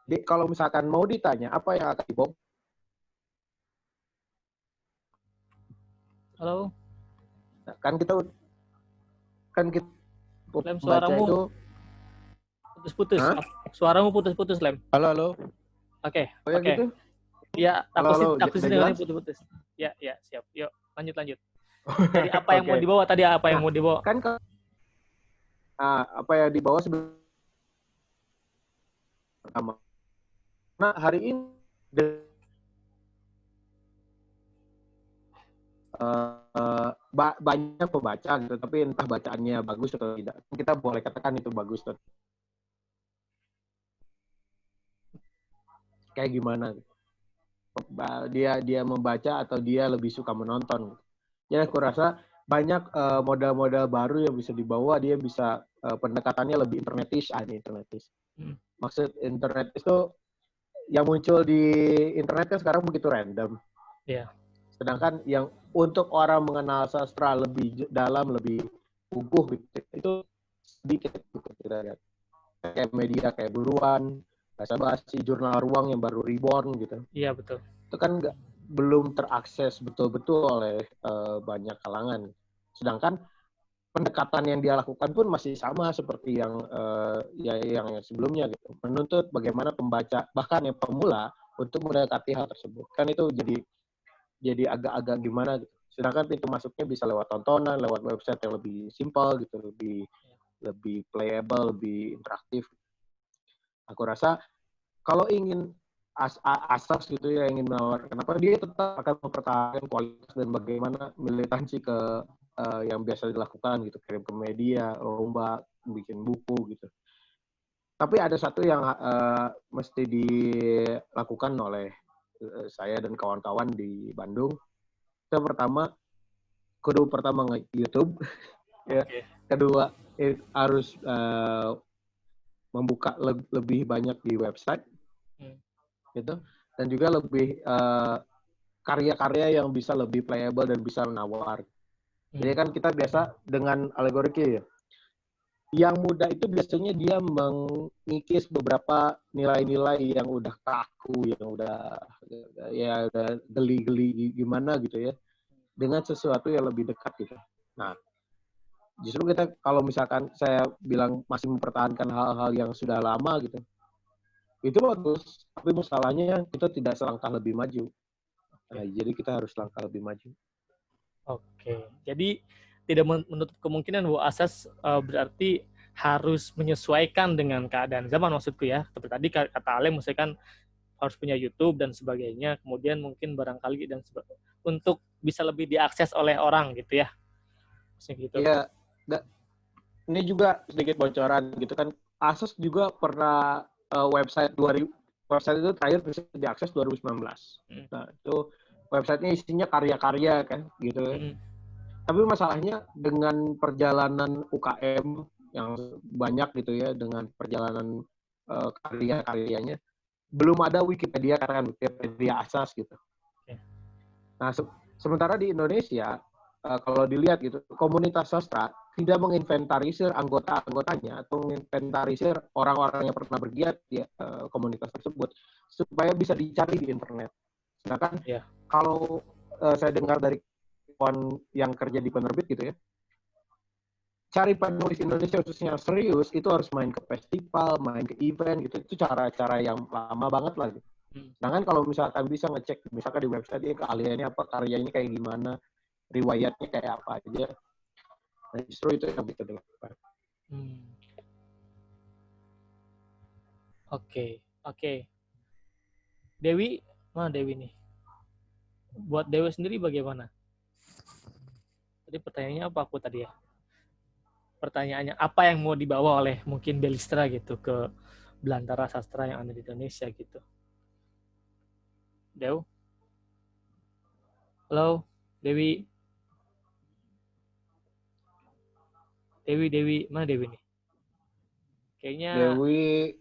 Jadi kalau misalkan mau ditanya apa yang akan dibawa? Halo. Nah, kan kita Lem, suaramu itu putus-putus. Suaramu putus-putus, Lem. Halo. Oke. Oh ya Oke. gitu? Ya, aku sih dengarnya jelas? putus-putus. Ya, siap. Yuk, lanjut. Jadi apa yang mau dibawa tadi? Apa yang mau dibawa? Kan apa yang dibawa sebenarnya pertama. Nah, hari ini banyak pembaca gitu, tapi entah bacaannya bagus atau tidak. Kita boleh katakan itu bagus. Kayak gimana? Dia membaca atau dia lebih suka menonton. Jadi aku rasa banyak modal-modal baru yang bisa dibawa, dia bisa pendekatannya lebih internetis. Maksud internet itu yang muncul di internet kan sekarang begitu random. Yeah. Sedangkan yang untuk orang mengenal sastra lebih dalam, lebih uguh gitu, itu sedikit gitu kita lihat. Kayak media kayak Buruan, Basa-Basi, Jurnal Ruang yang baru reborn gitu. Iya, betul. Itu kan belum terakses betul-betul oleh banyak kalangan. Sedangkan pendekatan yang dia lakukan pun masih sama seperti yang yang sebelumnya gitu. Menuntut bagaimana pembaca bahkan yang pemula untuk mendekati hal tersebut. Kan itu jadi agak-agak gimana gitu. Sedangkan pintu masuknya bisa lewat tontonan, lewat website yang lebih simpel gitu, lebih playable, lebih interaktif. Aku rasa kalau ingin asas gitu ya, ingin menawarkan kenapa dia tetap akan mempertahankan kualitas dan bagaimana militansi ke yang biasa dilakukan gitu, kirim ke media, lomba, bikin buku gitu. Tapi ada satu yang mesti dilakukan oleh saya dan kawan-kawan di Bandung. Itu kudu pertama nge-YouTube, ya. Kedua harus membuka lebih banyak di website, gitu. Dan juga lebih karya-karya yang bisa lebih playable dan bisa menawar. Jadi kan kita biasa dengan alegoriki ya. Yang muda itu biasanya dia mengikis beberapa nilai-nilai yang udah kaku, yang udah geli-geli gimana gitu ya, dengan sesuatu yang lebih dekat gitu. Nah, justru kita kalau misalkan saya bilang masih mempertahankan hal-hal yang sudah lama gitu, itu bagus. Tapi masalahnya kita tidak selangkah lebih maju. Nah, jadi kita harus langkah lebih maju. Oke, jadi tidak menutup kemungkinan bahwa asas berarti harus menyesuaikan dengan keadaan zaman, maksudku ya. Seperti tadi kata Ale, maksudnya kan harus punya YouTube dan sebagainya, kemudian mungkin barangkali untuk bisa lebih diakses oleh orang gitu ya. Maksudnya gitu. Iya, ini juga sedikit bocoran gitu kan. Asus juga pernah website itu terakhir bisa diakses 2019. Nah, itu websitenya isinya karya-karya kan gitu. Tapi masalahnya dengan perjalanan UKM yang banyak gitu ya, dengan perjalanan karya-karyanya, belum ada Wikipedia, karena Wikipedia asas gitu. Nah, sementara di Indonesia, kalau dilihat gitu, komunitas sastra tidak menginventarisir anggota-anggotanya atau menginventarisir orang-orang yang pernah bergiat di komunitas tersebut supaya bisa dicari di internet. Sedangkan kalau saya dengar dari kawan yang kerja di penerbit gitu ya, cari penulis Indonesia khususnya serius itu harus main ke festival, main ke event gitu. Itu cara-cara yang lama banget lah. Gitu. Sedangkan kalau misalkan bisa ngecek misalkan di website ini keahliannya apa, karyanya kayak gimana, riwayatnya kayak apa aja. Nah, justru itu yang bisa dilakukan. Oke. Dewi, mana Dewi nih? Buat Dewi sendiri bagaimana? Tadi pertanyaannya apa aku tadi ya? Pertanyaannya apa yang mau dibawa oleh mungkin Belistra gitu ke belantara sastra yang ada di Indonesia gitu. Dew? Halo, Dewi? Dewi, mana Dewi nih? Kayaknya Dewi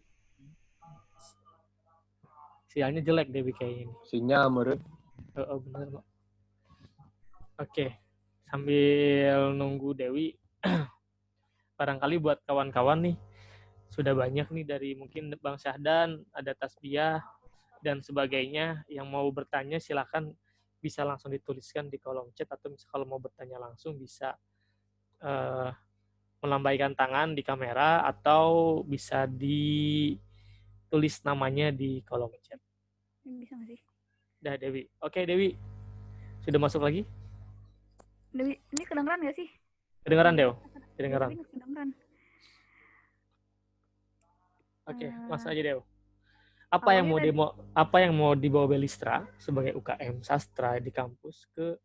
sinyalnya jelek Dewi kayaknya ini. Sinyal menurut. Oh, bener Pak. Oke, sambil nunggu Dewi, barangkali buat kawan-kawan nih, sudah banyak nih dari mungkin Bang Syahdan, ada Tasbiyah, dan sebagainya yang mau bertanya silakan bisa langsung dituliskan di kolom chat, atau kalau mau bertanya langsung bisa melambaikan tangan di kamera atau bisa ditulis namanya di kolom chat. Bisa nggak sih? Dah Dewi. Oke Dewi, sudah masuk lagi? Dewi, ini kedengeran nggak sih? Kedengeran Dew? Kedengeran. Oke, langsung aja Dew. Apa yang mau dibawa Belistra sebagai UKM sastra di kampus ke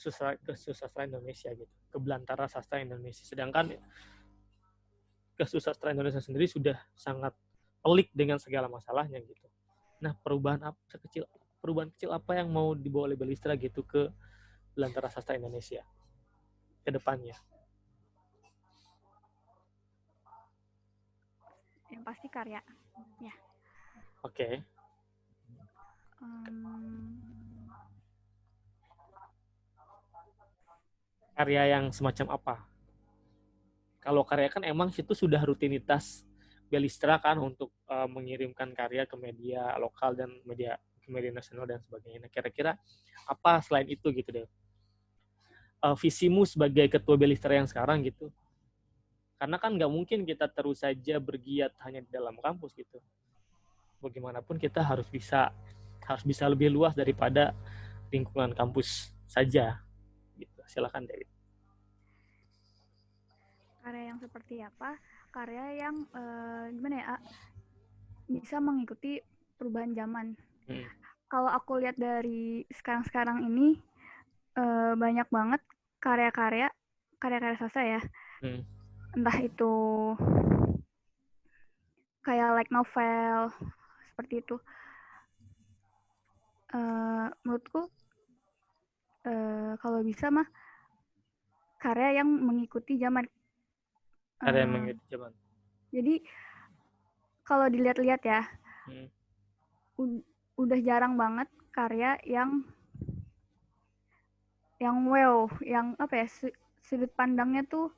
sastra Indonesia gitu, ke belantara sastra Indonesia. Sedangkan sastra Indonesia sendiri sudah sangat pelik dengan segala masalahnya gitu. Nah, perubahan kecil apa yang mau dibawa oleh Belistra gitu ke belantara sastra Indonesia ke depannya? Yang pasti karya, ya. Oke. Karya yang semacam apa? Kalau karya kan emang itu sudah rutinitas Belistra kan untuk mengirimkan karya ke media lokal dan media nasional dan sebagainya. Nah, kira-kira apa selain itu gitu deh? Visimu sebagai ketua Belistra yang sekarang gitu. Karena kan nggak mungkin kita terus saja bergiat hanya di dalam kampus gitu. Bagaimanapun kita harus bisa lebih luas daripada lingkungan kampus saja. Gitu. Silakan Dewi. Karya yang seperti apa? Karya yang gimana ya? Bisa mengikuti perubahan zaman. Kalau aku lihat dari sekarang ini banyak banget karya-karya sastra ya. Entah itu kayak like novel seperti itu. Menurutku kalau bisa mah karya yang mengikuti zaman. Karya yang mengikuti zaman. Jadi kalau dilihat-lihat ya, udah jarang banget karya yang wow, yang apa ya, sudut pandangnya tuh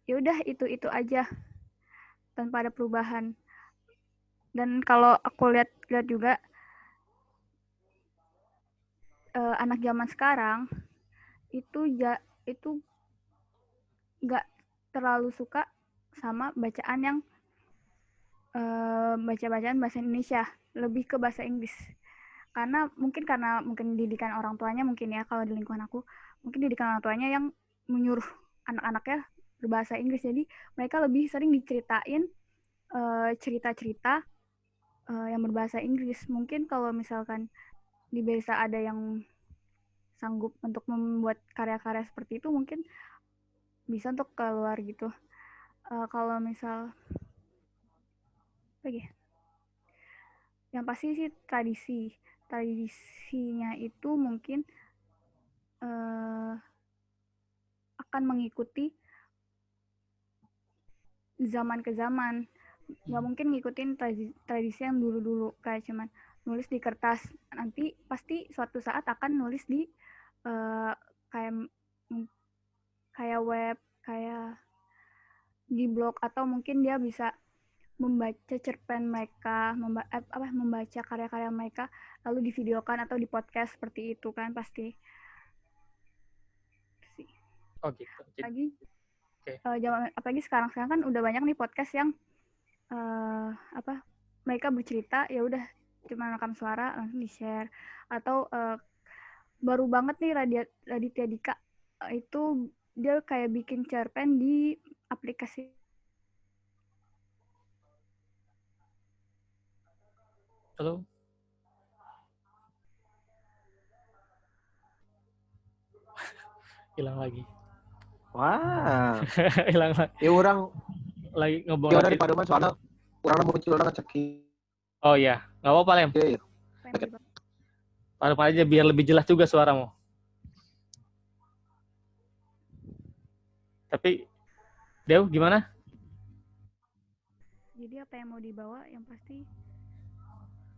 ya udah itu aja tanpa ada perubahan. Dan kalau aku lihat juga anak zaman sekarang itu nggak terlalu suka sama bacaan yang bacaan bahasa Indonesia, lebih ke bahasa Inggris. Karena mungkin didikan orang tuanya mungkin ya, kalau di lingkungan aku mungkin didikan orang tuanya yang menyuruh anak-anaknya berbahasa Inggris. Jadi mereka lebih sering diceritain cerita-cerita yang berbahasa Inggris. Mungkin kalau misalkan di Belisa ada yang sanggup untuk membuat karya-karya seperti itu, mungkin bisa untuk keluar gitu. Kalau misal lagi, yang pasti sih tradisinya itu mungkin akan mengikuti zaman ke zaman. Nggak mungkin ngikutin tradisi yang dulu-dulu kayak cuman nulis di kertas. Nanti pasti suatu saat akan nulis di kayak web, kayak di blog, atau mungkin dia bisa membaca cerpen mereka, membaca karya-karya mereka lalu divideokan atau di podcast seperti itu kan pasti. Oh gitu. Apalagi sekarang kan udah banyak nih podcast yang mereka bercerita ya udah cuma rekam suara langsung di-share, atau baru banget nih Raditya Dika itu dia kayak bikin cerpen di aplikasi. Halo. Hilang lagi. Wah. Hilang lagi. Ya orang lagi ngobrol dari Pademan soalnya orang muncul dengan cekik. Oh iya, nggak apa-apa Lem. Iya. Taruh aja biar lebih jelas juga suaramu. Tapi Dew gimana? Jadi apa yang mau dibawa yang pasti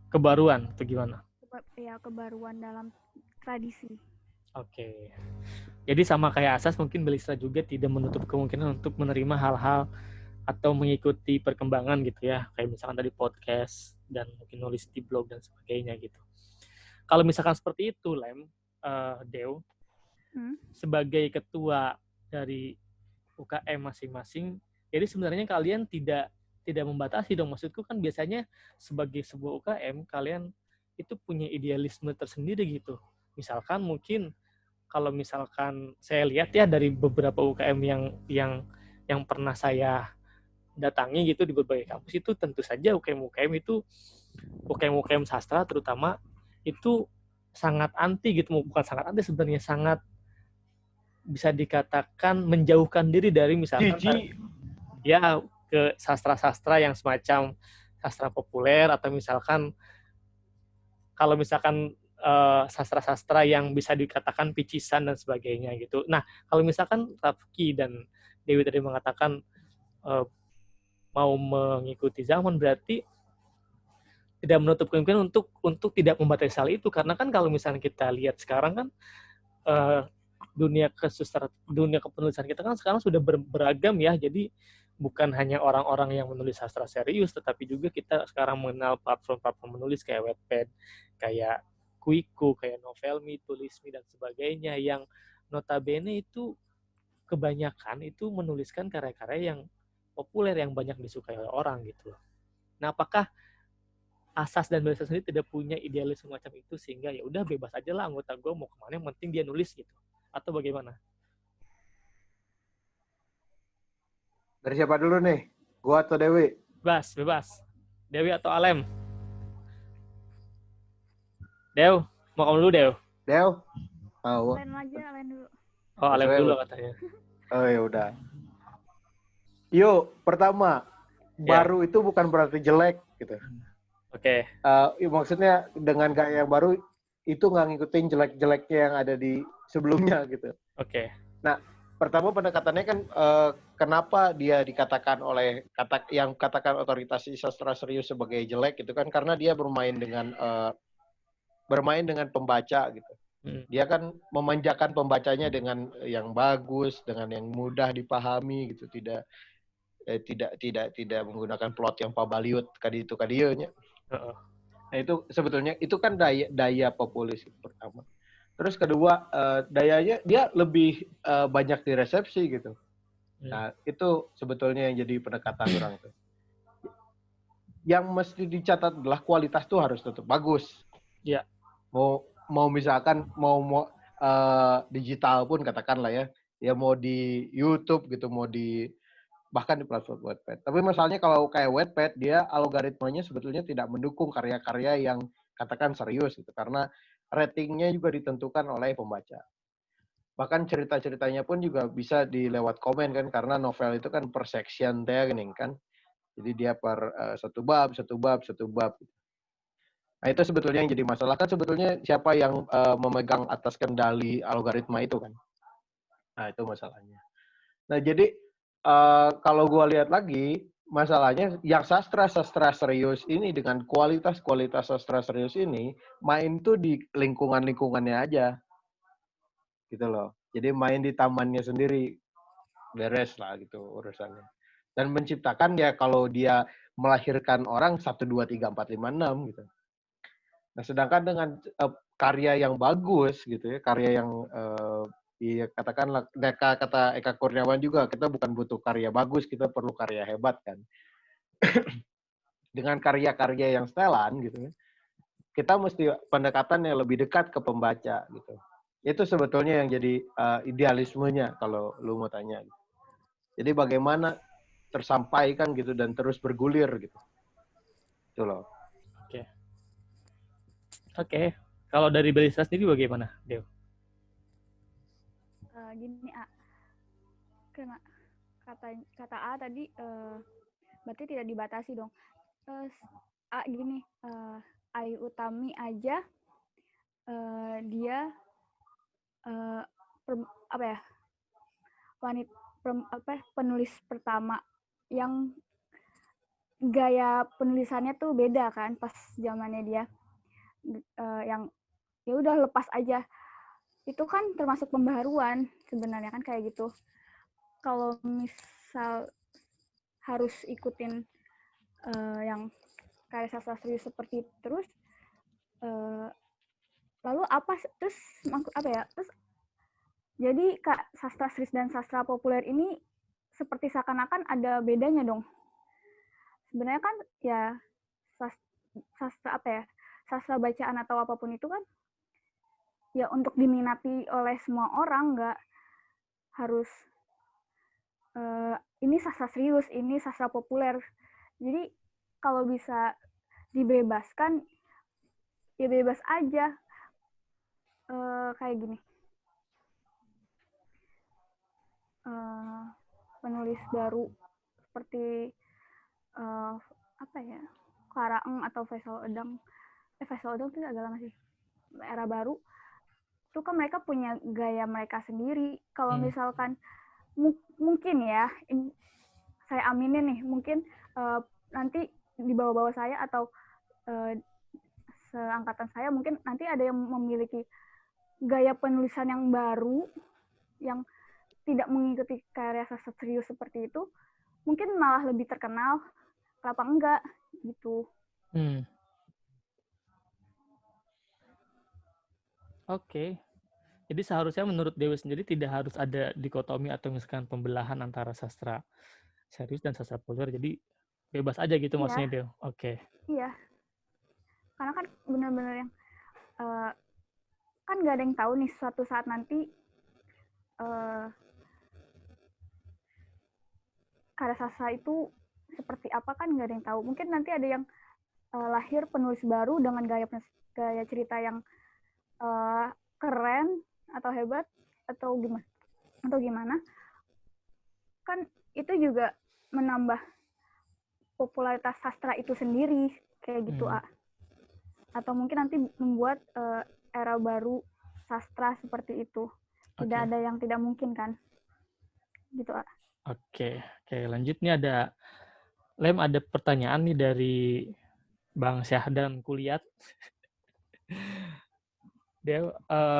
Kebaruan atau gimana? Ya kebaruan dalam tradisi. Oke. Jadi sama kayak Asas, mungkin Belisa juga tidak menutup kemungkinan untuk menerima hal-hal atau mengikuti perkembangan gitu ya. Kayak misalkan tadi podcast dan mungkin nulis di blog dan sebagainya gitu. Kalau misalkan seperti itu, Lem, Dew, sebagai ketua dari UKM masing-masing, jadi sebenarnya kalian tidak membatasi dong. Maksudku kan biasanya sebagai sebuah UKM, kalian itu punya idealisme tersendiri gitu. Misalkan mungkin kalau misalkan saya lihat ya dari beberapa UKM yang pernah saya datangi gitu di berbagai kampus, itu tentu saja UKM itu UKM sastra terutama itu sangat anti gitu, bukan sangat anti sebenarnya, sangat bisa dikatakan menjauhkan diri dari misalkan ya ke sastra-sastra yang semacam sastra populer, atau misalkan kalau misalkan sastra-sastra yang bisa dikatakan picisan dan sebagainya gitu. Nah, kalau misalkan Rafki dan Dewi tadi mengatakan mau mengikuti zaman, berarti tidak menutup kemungkinan untuk tidak membatasi hal itu, karena kan kalau misalnya kita lihat sekarang kan dunia kepenulisan kita kan sekarang sudah beragam ya. Jadi bukan hanya orang-orang yang menulis sastra serius, tetapi juga kita sekarang mengenal platform-platform menulis kayak Wattpad, kayak Kuiku, kayak Novelme, Tulisme, dan sebagainya, yang notabene itu kebanyakan itu menuliskan karya-karya yang populer, yang banyak disukai oleh orang gitu. Nah, apakah Asas dan Belisa sendiri tidak punya idealis semacam itu, sehingga ya udah bebas aja lah anggota gue mau kemana, yang penting dia nulis gitu, atau bagaimana? Dari siapa dulu nih? Gua atau Dewi? Bebas. Dewi atau Alem? Dew, mau kamu dulu Dew? Dew? Oh. Alem dulu. Oh, Alem dulu katanya. Oh ya udah. Yuk, pertama, baru itu bukan berarti jelek gitu. Oke. Maksudnya dengan gaya yang baru itu nggak ngikutin jelek-jeleknya yang ada di sebelumnya gitu. Oke. Nah, pertama pendekatannya kan kenapa dia dikatakan oleh katakan otoritas sastra serius sebagai jelek itu kan karena dia bermain dengan pembaca gitu. Dia kan memanjakan pembacanya dengan yang bagus, dengan yang mudah dipahami gitu, tidak menggunakan plot yang pabaliut kadieu-nya. Nah, itu sebetulnya itu kan daya populis pertama. Terus kedua, dayanya dia lebih banyak diresepsi gitu. Nah, itu sebetulnya yang jadi pendekatan orang tuh. Yang mesti dicatat adalah kualitas tuh harus tetap bagus. Iya. Mau misalkan mau digital pun katakanlah ya, Ya mau di YouTube gitu, mau di bahkan di platform Wattpad. Tapi masalahnya kalau kayak Wattpad, dia algoritmanya sebetulnya tidak mendukung karya-karya yang katakan serius gitu, karena ratingnya juga ditentukan oleh pembaca. Bahkan cerita-ceritanya pun juga bisa dilewat komen kan, karena novel itu kan per section gini kan. Jadi dia per satu bab, satu bab, satu bab. Nah itu sebetulnya yang jadi masalah kan, sebetulnya siapa yang memegang atas kendali algoritma itu kan. Nah itu masalahnya. Nah jadi kalau gue lihat lagi, masalahnya yang sastra-sastra serius ini dengan kualitas-kualitas sastra serius ini main tuh di lingkungan-lingkungannya aja, gitu loh. Jadi main di tamannya sendiri, beres lah gitu urusannya. Dan menciptakan ya kalau dia melahirkan orang 1, 2, 3, 4, 5, 6 gitu. Nah sedangkan dengan karya yang bagus gitu ya, karya yang iya, katakanlah kata Eka Kurniawan juga, kita bukan butuh karya bagus, kita perlu karya hebat kan. Dengan karya-karya yang setelan gitu, kita mesti pendekatan yang lebih dekat ke pembaca gitu. Itu sebetulnya yang jadi idealismenya kalau lu mau tanya. Jadi bagaimana tersampaikan gitu dan terus bergulir gitu. Itu loh. Oke. Oke. Kalau dari Belisa sendiri bagaimana, Dew? Gini A, kena kata A tadi berarti tidak dibatasi dong. A gini, Ayu Utami aja dia apa ya, penulis pertama yang gaya penulisannya tuh beda kan pas zamannya dia, yang ya udah lepas aja. Itu kan termasuk pembaharuan sebenarnya kan kayak gitu. Kalau misal harus ikutin yang karya sastra serius seperti itu terus, lalu apa terus apa ya, terus jadi sastra serius dan sastra populer ini seperti seakan-akan ada bedanya dong. Sebenarnya kan ya sastra apa ya, sastra bacaan atau apapun itu kan ya untuk diminati oleh semua orang, nggak harus ini sastra serius, ini sastra populer. Jadi kalau bisa dibebaskan ya bebas aja, kayak gini, penulis baru seperti apa ya, Karaeng atau Faisal Edang itu agak lama sih, era baru itu kan mereka punya gaya mereka sendiri. Kalau misalkan mungkin ya, saya aminin nih, mungkin nanti di bawah-bawah saya atau seangkatan saya mungkin nanti ada yang memiliki gaya penulisan yang baru yang tidak mengikuti karya sastra serius seperti itu, mungkin malah lebih terkenal, kenapa enggak gitu. Oke. Jadi seharusnya menurut Dewi sendiri tidak harus ada dikotomi atau misalkan pembelahan antara sastra serius dan sastra populer. Jadi bebas aja gitu maksudnya Dewi. Oke. Iya. Karena kan benar-benar yang kan nggak ada yang tahu nih suatu saat nanti karya sastra itu seperti apa, kan nggak ada yang tahu. Mungkin nanti ada yang lahir penulis baru dengan gaya cerita yang keren atau hebat atau gimana, kan itu juga menambah popularitas sastra itu sendiri kayak gitu. Atau mungkin nanti membuat era baru sastra seperti itu. Tidak ada yang tidak mungkin kan gitu. Oke, lanjut nih ada pertanyaan nih dari Bang Syahdan Kuliat. Dia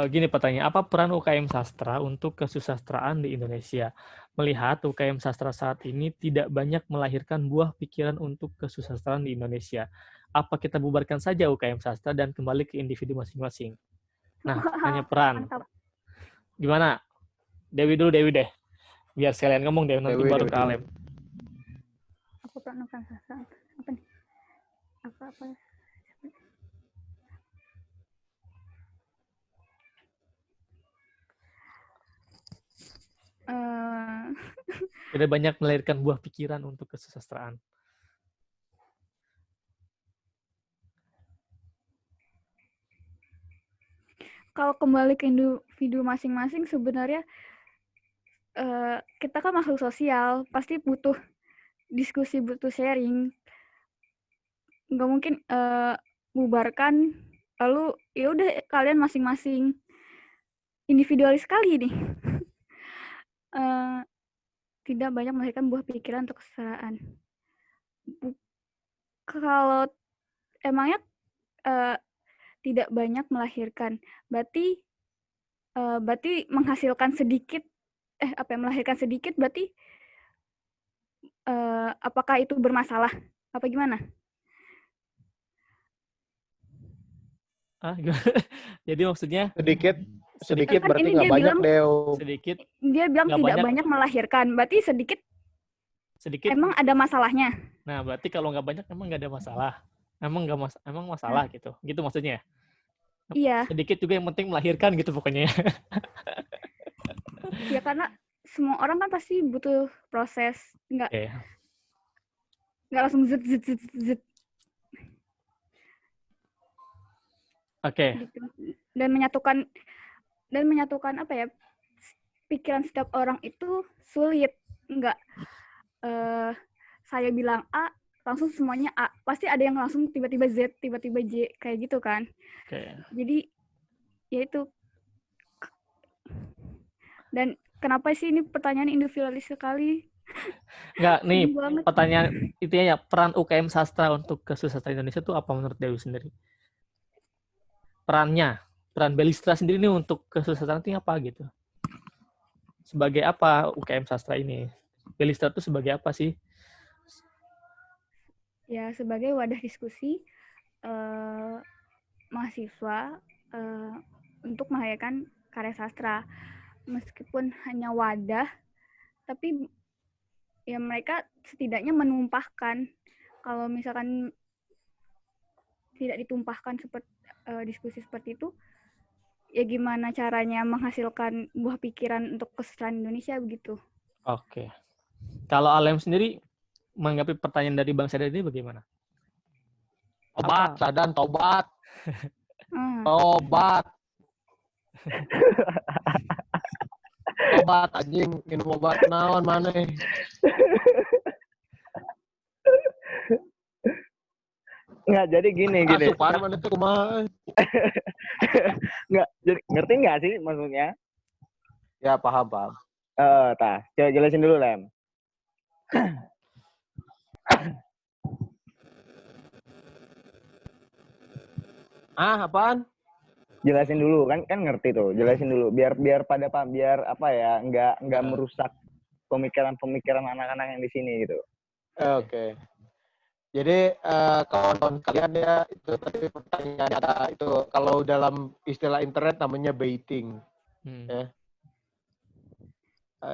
gini pertanyaan, apa peran UKM sastra untuk kesusastraan di Indonesia? Melihat UKM sastra saat ini tidak banyak melahirkan buah pikiran untuk kesusastraan di Indonesia. Apa kita bubarkan saja UKM sastra dan kembali ke individu masing-masing? Nah, hanya peran. Mantap. Gimana? Dewi deh. Biar sekalian ngomong deh, nanti baru ke Alem. Apa peran UKM sastra? Apa nih? Apa? Tidak banyak melahirkan buah pikiran untuk kesusastraan. Kalau kembali ke individu masing-masing, sebenarnya kita kan makhluk sosial, pasti butuh diskusi, butuh sharing. Nggak mungkin bubarkan, lalu ya udah kalian masing-masing. Individualis sekali nih. Tidak banyak melahirkan buah pikiran untuk kesetaraan. Kalau emangnya tidak banyak melahirkan, berarti menghasilkan sedikit, melahirkan sedikit, berarti apakah itu bermasalah? Apa gimana? Jadi maksudnya sedikit kan berarti ini nggak dia banyak, bilang, Deo. Sedikit. Dia bilang tidak banyak melahirkan, berarti sedikit. Emang ada masalahnya? Nah, berarti kalau nggak banyak emang nggak ada masalah. Emang masalah gitu. Gitu maksudnya. Iya. Sedikit juga yang penting melahirkan gitu pokoknya. Ya karena semua orang kan pasti butuh proses, nggak langsung zet. Oke. Gitu. Dan menyatukan apa ya, pikiran setiap orang itu sulit. Nggak saya bilang A langsung semuanya A, pasti ada yang langsung tiba-tiba Z, tiba-tiba J, kayak gitu kan. Jadi ya itu. Dan kenapa sih ini pertanyaan individualis sekali? Enggak, nih pertanyaan intinya ya, peran UKM sastra untuk kesusastraan Indonesia itu apa menurut Dewi sendiri? Peran Belistra sendiri nih untuk kesusastraan itu apa gitu? Sebagai apa UKM sastra ini? Belistra itu sebagai apa sih? Ya, sebagai wadah diskusi mahasiswa untuk melahirkan karya sastra. Meskipun hanya wadah, tapi ya mereka setidaknya menumpahkan. Kalau misalkan tidak ditumpahkan seperti diskusi seperti itu, ya gimana caranya menghasilkan buah pikiran untuk kesusastraan Indonesia begitu. Oke. Kalau Alem sendiri menanggapi pertanyaan dari Bang Sadar ini bagaimana? Tobat, Sadan, tobat. Tobat. Obat anjing, minum obat naon maneh. Nggak, jadi gini. Asupan mana tuh kumaha? Nggak, jadi ngerti nggak sih maksudnya? Ya, paham. Coba jelasin dulu, Lem. Apaan? Jelasin dulu, kan ngerti tuh. Jelasin dulu biar pada paham, biar apa ya, nggak merusak pemikiran anak-anak yang di sini gitu. Oke. Jadi kawan-kawan kalian ya, itu tadi pertanyaan ada itu, kalau dalam istilah internet namanya baiting. Ya.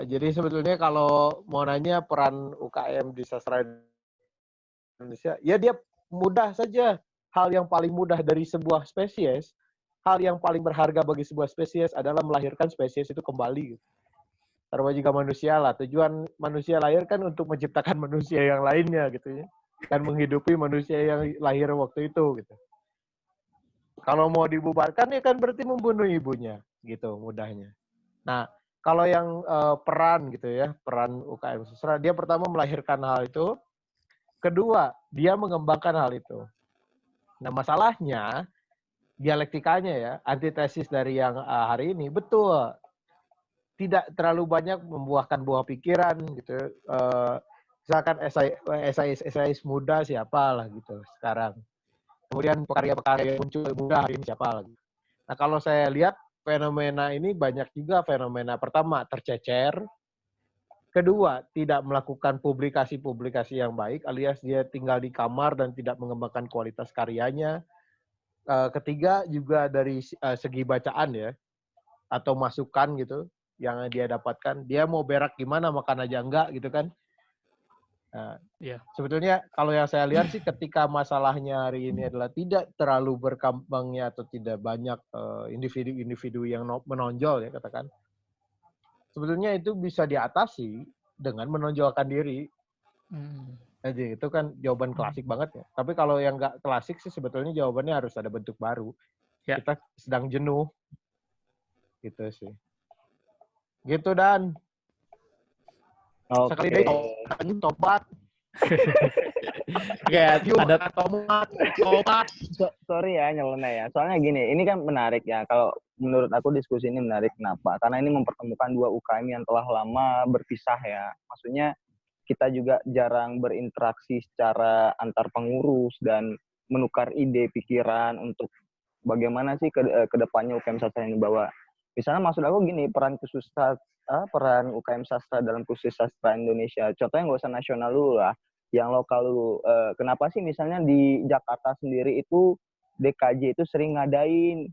Jadi sebetulnya kalau mau nanya peran UKM di sastra Indonesia, ya dia mudah saja. Hal yang paling mudah dari sebuah spesies, hal yang paling berharga bagi sebuah spesies adalah melahirkan spesies itu kembali. Terutama juga manusia lah. Tujuan manusia lahir kan untuk menciptakan manusia yang lainnya gitu ya. Dan menghidupi manusia yang lahir waktu itu gitu. Kalau mau dibubarkan ya kan berarti membunuh ibunya gitu mudahnya. Nah, kalau yang peran gitu ya, peran UKM sastra, dia pertama melahirkan hal itu, kedua dia mengembangkan hal itu. Nah, masalahnya dialektikanya ya, antitesis dari yang hari ini, betul. Tidak terlalu banyak membuahkan buah pikiran gitu. Misalkan esais muda siapa lah gitu sekarang. Kemudian pekarya-pekarya yang muncul muda hari ini siapa lagi. Nah, kalau saya lihat fenomena ini banyak juga fenomena. Pertama, tercecer. Kedua, tidak melakukan publikasi-publikasi yang baik, alias dia tinggal di kamar dan tidak mengembangkan kualitas karyanya. Ketiga, juga dari segi bacaan ya, atau masukan gitu, yang dia dapatkan. Dia mau berak gimana, makan aja enggak gitu kan. Sebetulnya kalau yang saya lihat sih ketika masalahnya hari ini adalah tidak terlalu berkembangnya atau tidak banyak individu-individu yang menonjol ya katakan. Sebetulnya itu bisa diatasi dengan menonjolkan diri. Jadi itu kan jawaban klasik banget ya. Tapi kalau yang nggak klasik sih sebetulnya jawabannya harus ada bentuk baru. Ya. Kita sedang jenuh. Gitu sih. Gitu Dan. Sekali deh tobat. Kayak ada tobat. Sorry ya nyeleneh ya. Soalnya gini, ini kan menarik ya. Kalau menurut aku diskusi ini menarik. Kenapa? Karena ini mempertemukan dua UKM yang telah lama berpisah ya. Maksudnya kita juga jarang berinteraksi secara antar pengurus dan menukar ide, pikiran untuk bagaimana sih ke depannya UKM sastra ini bawa. Misalnya maksud aku gini, peran UKM sastra dalam khusus sastra Indonesia. Contohnya nggak usah nasional dulu lah, yang lokal dulu. Kenapa sih misalnya di Jakarta sendiri itu DKJ itu sering ngadain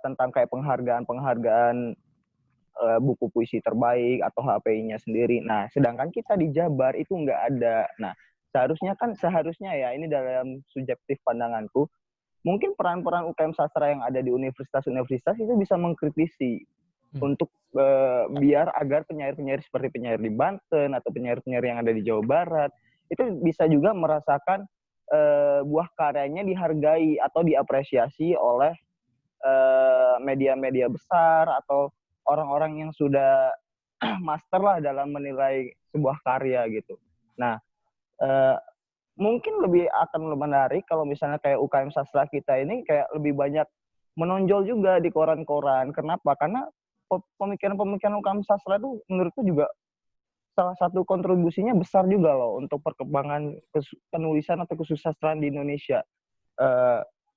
tentang kayak penghargaan buku puisi terbaik atau HPI-nya sendiri. Nah, sedangkan kita di Jabar itu nggak ada. Nah, seharusnya ya, ini dalam subjektif pandanganku, mungkin peran-peran UKM sastra yang ada di universitas-universitas itu bisa mengkritisi untuk biar agar penyair-penyair seperti penyair di Banten atau penyair-penyair yang ada di Jawa Barat itu bisa juga merasakan buah karyanya dihargai atau diapresiasi oleh media-media besar atau orang-orang yang sudah master lah dalam menilai sebuah karya gitu. Nah, mungkin akan lebih menarik kalau misalnya kayak UKM sastra kita ini kayak lebih banyak menonjol juga di koran-koran. Kenapa? Karena pemikiran-pemikiran UKM sastra itu menurutku juga salah satu kontribusinya besar juga loh untuk perkembangan penulisan atau kesusastraan di Indonesia.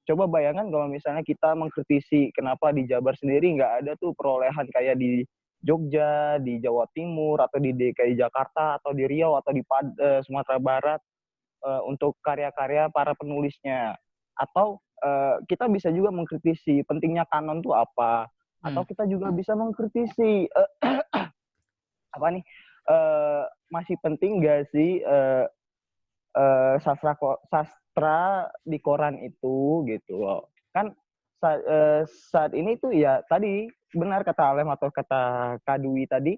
Coba bayangkan kalau misalnya kita mengkritisi kenapa di Jabar sendiri nggak ada tuh perolehan kayak di Jogja, di Jawa Timur, atau di DKI Jakarta, atau di Riau, atau di Sumatera Barat untuk karya-karya para penulisnya. Atau kita bisa juga mengkritisi pentingnya kanon itu apa. Atau kita juga bisa mengkritisi masih penting nggak sih sastra di koran itu gitu loh. Kan saat ini tuh ya tadi benar kata Alem atau kata Kadui tadi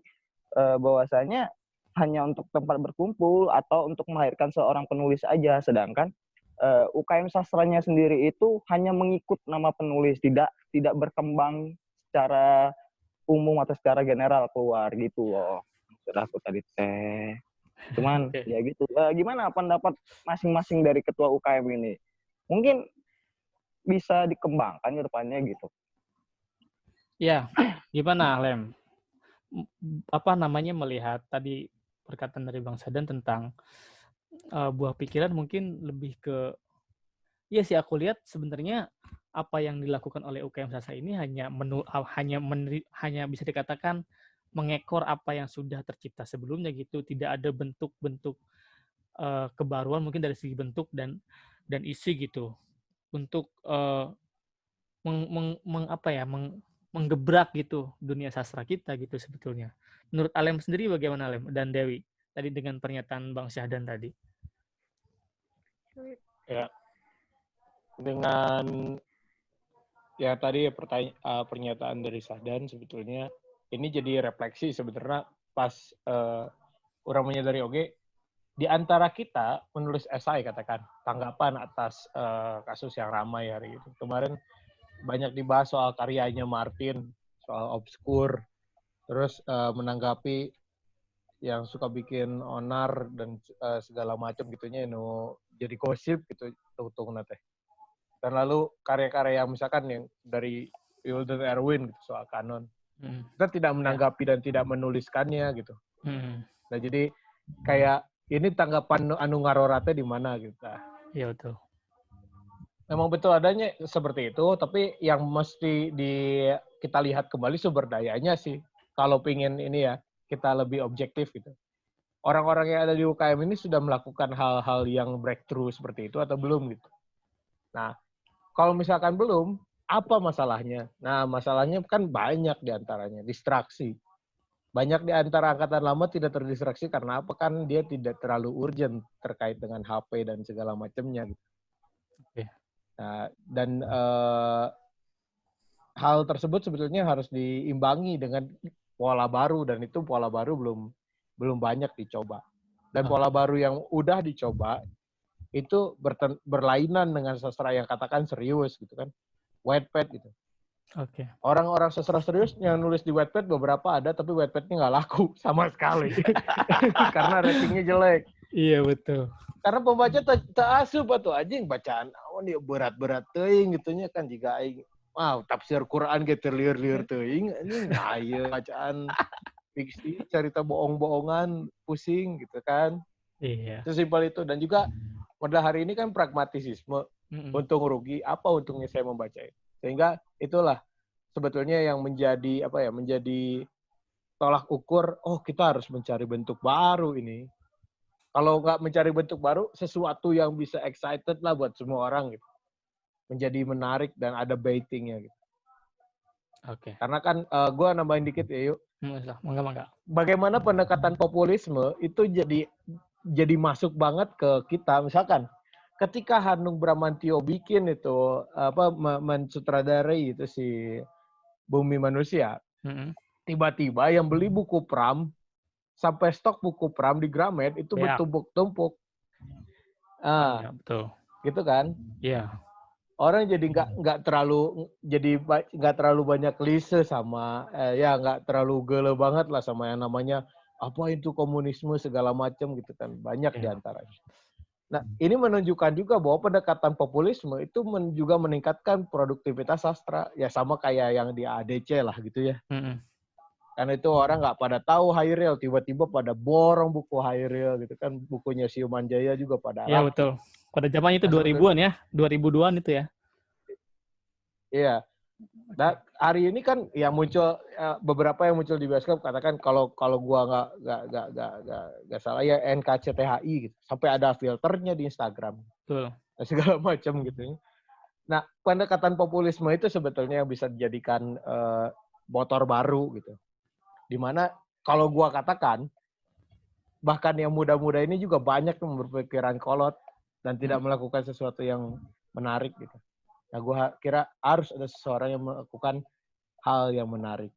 bahwasanya hanya untuk tempat berkumpul atau untuk melahirkan seorang penulis aja, sedangkan UKM sastranya sendiri itu hanya mengikut nama penulis, tidak berkembang secara umum atau secara general keluar gitu loh. Maksud aku tadi teh. Cuman ya gitu. Gimana pendapat masing-masing dari ketua UKM ini? Mungkin bisa dikembangkan ke depannya gitu. Ya, gimana Lem? Melihat tadi perkataan dari Bang Sadan tentang buah pikiran mungkin lebih ke iya sih aku lihat sebenarnya apa yang dilakukan oleh UKM Sastra ini hanya bisa dikatakan mengekor apa yang sudah tercipta sebelumnya gitu, tidak ada bentuk-bentuk kebaruan mungkin dari segi bentuk dan isi gitu untuk menggebrak gitu dunia sastra kita gitu sebetulnya. Menurut Alem sendiri bagaimana Alem dan Dewi tadi dengan pernyataan Bang Syahdan tadi? Ya, dengan ya tadi pernyataan dari Syahdan sebetulnya ini jadi refleksi sebenarnya pas orang menyadari di antara kita menulis esai katakan tanggapan atas kasus yang ramai hari itu. Kemarin banyak dibahas soal karyanya Martin, soal obskur, terus menanggapi yang suka bikin onar dan segala macam gitunya jadi gosip gitu tuh teh. Dan lalu karya-karya yang misalkan yang dari Wilder Erwin gitu soal kanon. Kita tidak menanggapi dan tidak menuliskannya gitu. Nah, jadi kayak ini tanggapan anu ngarorate di mana gitu. Iya betul. Memang betul adanya seperti itu, tapi yang mesti kita lihat kembali sumber dayanya sih. Kalau pingin ini ya, kita lebih objektif gitu. Orang-orang yang ada di UKM ini sudah melakukan hal-hal yang breakthrough seperti itu atau belum gitu. Nah, kalau misalkan belum, apa masalahnya? Nah, masalahnya kan banyak diantaranya, distraksi. Banyak di antara angkatan lama tidak terdistraksi karena apa? Kan dia tidak terlalu urgent terkait dengan HP dan segala macamnya gitu. Nah, dan hal tersebut sebetulnya harus diimbangi dengan pola baru, dan itu pola baru belum banyak dicoba. Dan Oh. pola baru yang udah dicoba itu berlainan dengan sastra yang katakan serius gitu kan. Wattpad gitu. Oke. Orang-orang sastra serius yang nulis di Wattpad beberapa ada, tapi Wattpad-nya nggak laku sama sekali. Karena ratingnya jelek. Iya, betul. Karena pembaca tak asup atau anjing bacaan awan ya berat-berat teuing gitunya kan jika aing tafsir Quran ge terliur-liur teuing anjing aya bacaan fiksi cerita bohong-bohongan pusing gitu kan. Iya. Sesimpel itu. Dan juga pada hari ini kan pragmatisisme, untung rugi, apa untungnya saya membaca itu. Sehingga itulah sebetulnya yang menjadi menjadi tolak ukur, kita harus mencari bentuk baru ini. Kalau nggak mencari bentuk baru, sesuatu yang bisa excited lah buat semua orang gitu. Menjadi menarik dan ada baitingnya gitu. Oke. Karena kan gue nambahin dikit ya yuk. Mangga. Bagaimana pendekatan populisme itu jadi masuk banget ke kita. Misalkan ketika Hanung Bramantyo bikin itu mensutradarai itu si Bumi Manusia, tiba-tiba yang beli buku Pram sampai stok buku Pram di Gramet itu bertumpuk-tumpuk. Iya, betul. Gitu kan? Iya. Orang jadi nggak terlalu banyak klise sama nggak terlalu gele banget lah sama yang namanya apa itu komunisme segala macam gitu kan, banyak diantaranya. Nah ini menunjukkan juga bahwa pendekatan populisme itu juga meningkatkan produktivitas sastra ya, sama kayak yang di ADC lah gitu ya. Karena itu orang nggak pada tahu Hairil, tiba-tiba pada borong buku Hairil gitu kan, bukunya Siuman Jaya juga pada Iya betul. Pada zaman itu 2000-an ya, 2002-an itu ya. Iya. Dan hari ini kan yang muncul beberapa yang muncul di bioskop katakan kalau gua nggak salah ya NKCTHI gitu, sampai ada filternya di Instagram. Betul. Segala macam gitu. Nah pendekatan populisme itu sebetulnya yang bisa dijadikan motor baru gitu. Dimana kalau gua katakan bahkan yang muda-muda ini juga banyak yang berpikiran kolot dan tidak melakukan sesuatu yang menarik gitu. Nah gua kira harus ada seseorang yang melakukan hal yang menarik.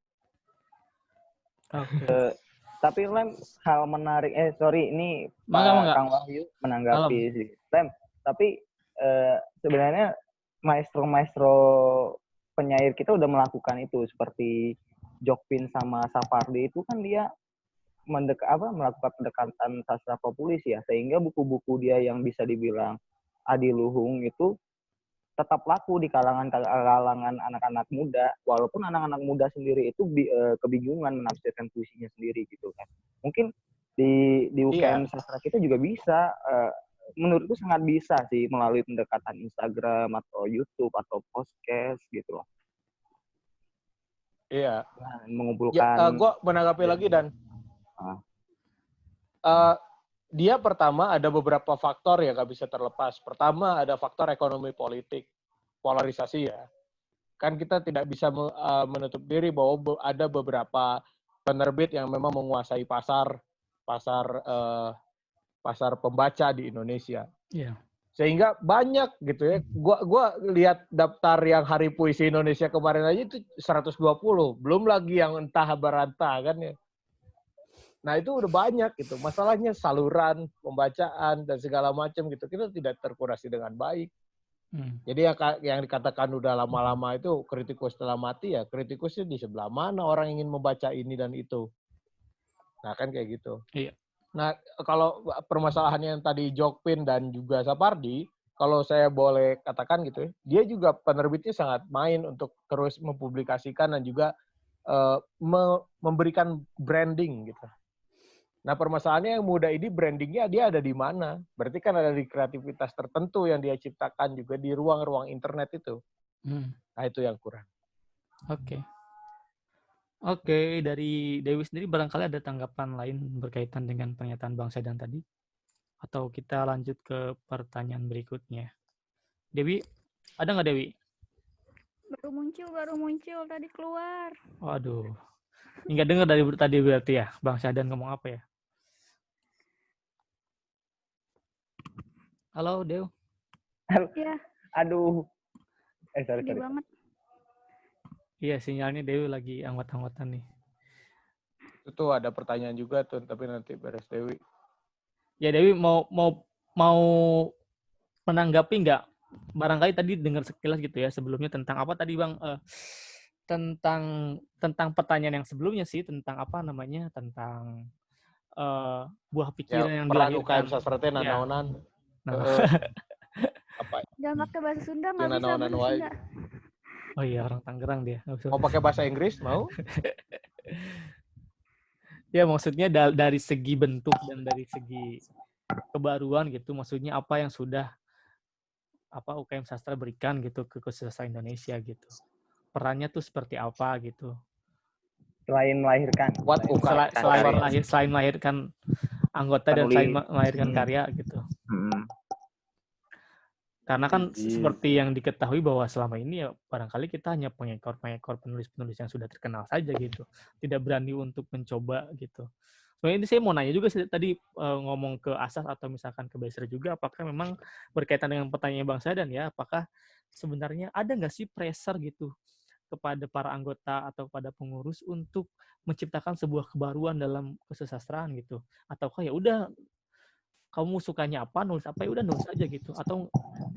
Okay. Tapi Lem, hal menarik ini Kang Wahyu menanggapi sih. Lem, tapi sebenarnya maestro penyair kita udah melakukan itu, seperti Jokpin sama Sapardi itu kan dia melakukan pendekatan sastra populis ya, sehingga buku-buku dia yang bisa dibilang adiluhung itu tetap laku di kalangan anak-anak muda, walaupun anak-anak muda sendiri itu kebingungan menafsirkan puisinya sendiri gitu kan. Mungkin di UKM sastra kita juga bisa, menurutku sangat bisa sih melalui pendekatan Instagram atau YouTube atau podcast gitu loh. Iya. Nah, mengumpulkan. Ya, gue menanggapi lagi dan dia pertama ada beberapa faktor yang nggak bisa terlepas. Pertama ada faktor ekonomi politik, polarisasi ya. Kan kita tidak bisa menutup diri bahwa ada beberapa penerbit yang memang menguasai pasar pembaca di Indonesia. Iya. Sehingga banyak gitu ya. Gua lihat daftar yang Hari Puisi Indonesia kemarin aja itu 120, belum lagi yang entah berantah kan ya. Nah itu udah banyak gitu. Masalahnya saluran pembacaan dan segala macam gitu kita tidak terkurasi dengan baik. Jadi yang dikatakan udah lama-lama itu kritikus telah mati ya, kritikusnya di sebelah mana orang ingin membaca ini dan itu. Nah kan kayak gitu. Iya. Nah kalau permasalahan yang tadi Jokpin dan juga Sapardi, kalau saya boleh katakan gitu, dia juga penerbitnya sangat main untuk terus mempublikasikan dan juga memberikan branding gitu. Nah permasalahannya yang muda ini brandingnya dia ada di mana? Berarti kan ada di kreativitas tertentu yang dia ciptakan juga di ruang-ruang internet itu. Nah itu yang kurang. Oke, dari Dewi sendiri barangkali ada tanggapan lain berkaitan dengan pernyataan Bang Saidan tadi? Atau kita lanjut ke pertanyaan berikutnya? Dewi, ada nggak Dewi? Baru muncul tadi keluar. Waduh, nggak dengar dari tadi berarti ya, Bang Saidan ngomong apa ya? Halo, Dew. Iya. Aduh. Sorry. Banget. Iya, sinyalnya Dewi lagi anggot-anggotan nih. Itu tuh ada pertanyaan juga tuh, tapi nanti beres Dewi. Ya Dewi mau menanggapi nggak? Barangkali tadi dengar sekilas gitu ya sebelumnya tentang apa tadi Bang? Tentang pertanyaan yang sebelumnya sih, tentang apa namanya? Tentang buah Ya, pikiran yang peran UKM dilahirkan. sastra teh Ya. nanaonan. Nah. Apa? Jangan pakai bahasa Sunda, nggak Yang bisa nanaonan bahasa wae. Sunda. Oh iya, orang Tangerang dia. Mau pakai bahasa Inggris mau? Ya maksudnya dari segi bentuk dan dari segi kebaruan gitu, maksudnya apa yang sudah UKM Sastra berikan gitu ke sastra Indonesia gitu. Perannya tuh seperti apa gitu. Selain melahirkan. What UKM? Selain melahirkan anggota dan selain melahirkan karya gitu. Karena kan seperti yang diketahui bahwa selama ini ya barangkali kita hanya pengekor penulis-penulis yang sudah terkenal saja gitu. Tidak berani untuk mencoba gitu. Sebenarnya ini saya mau nanya juga tadi ngomong ke Asas atau misalkan ke Basra juga, apakah memang berkaitan dengan pertanyaan Bang Sadan ya, apakah sebenarnya ada nggak sih pressure gitu kepada para anggota atau pada pengurus untuk menciptakan sebuah kebaruan dalam kesusastraan gitu? Ataukah ya udah kamu sukanya apa, nulis apa ya udah nulis aja gitu, atau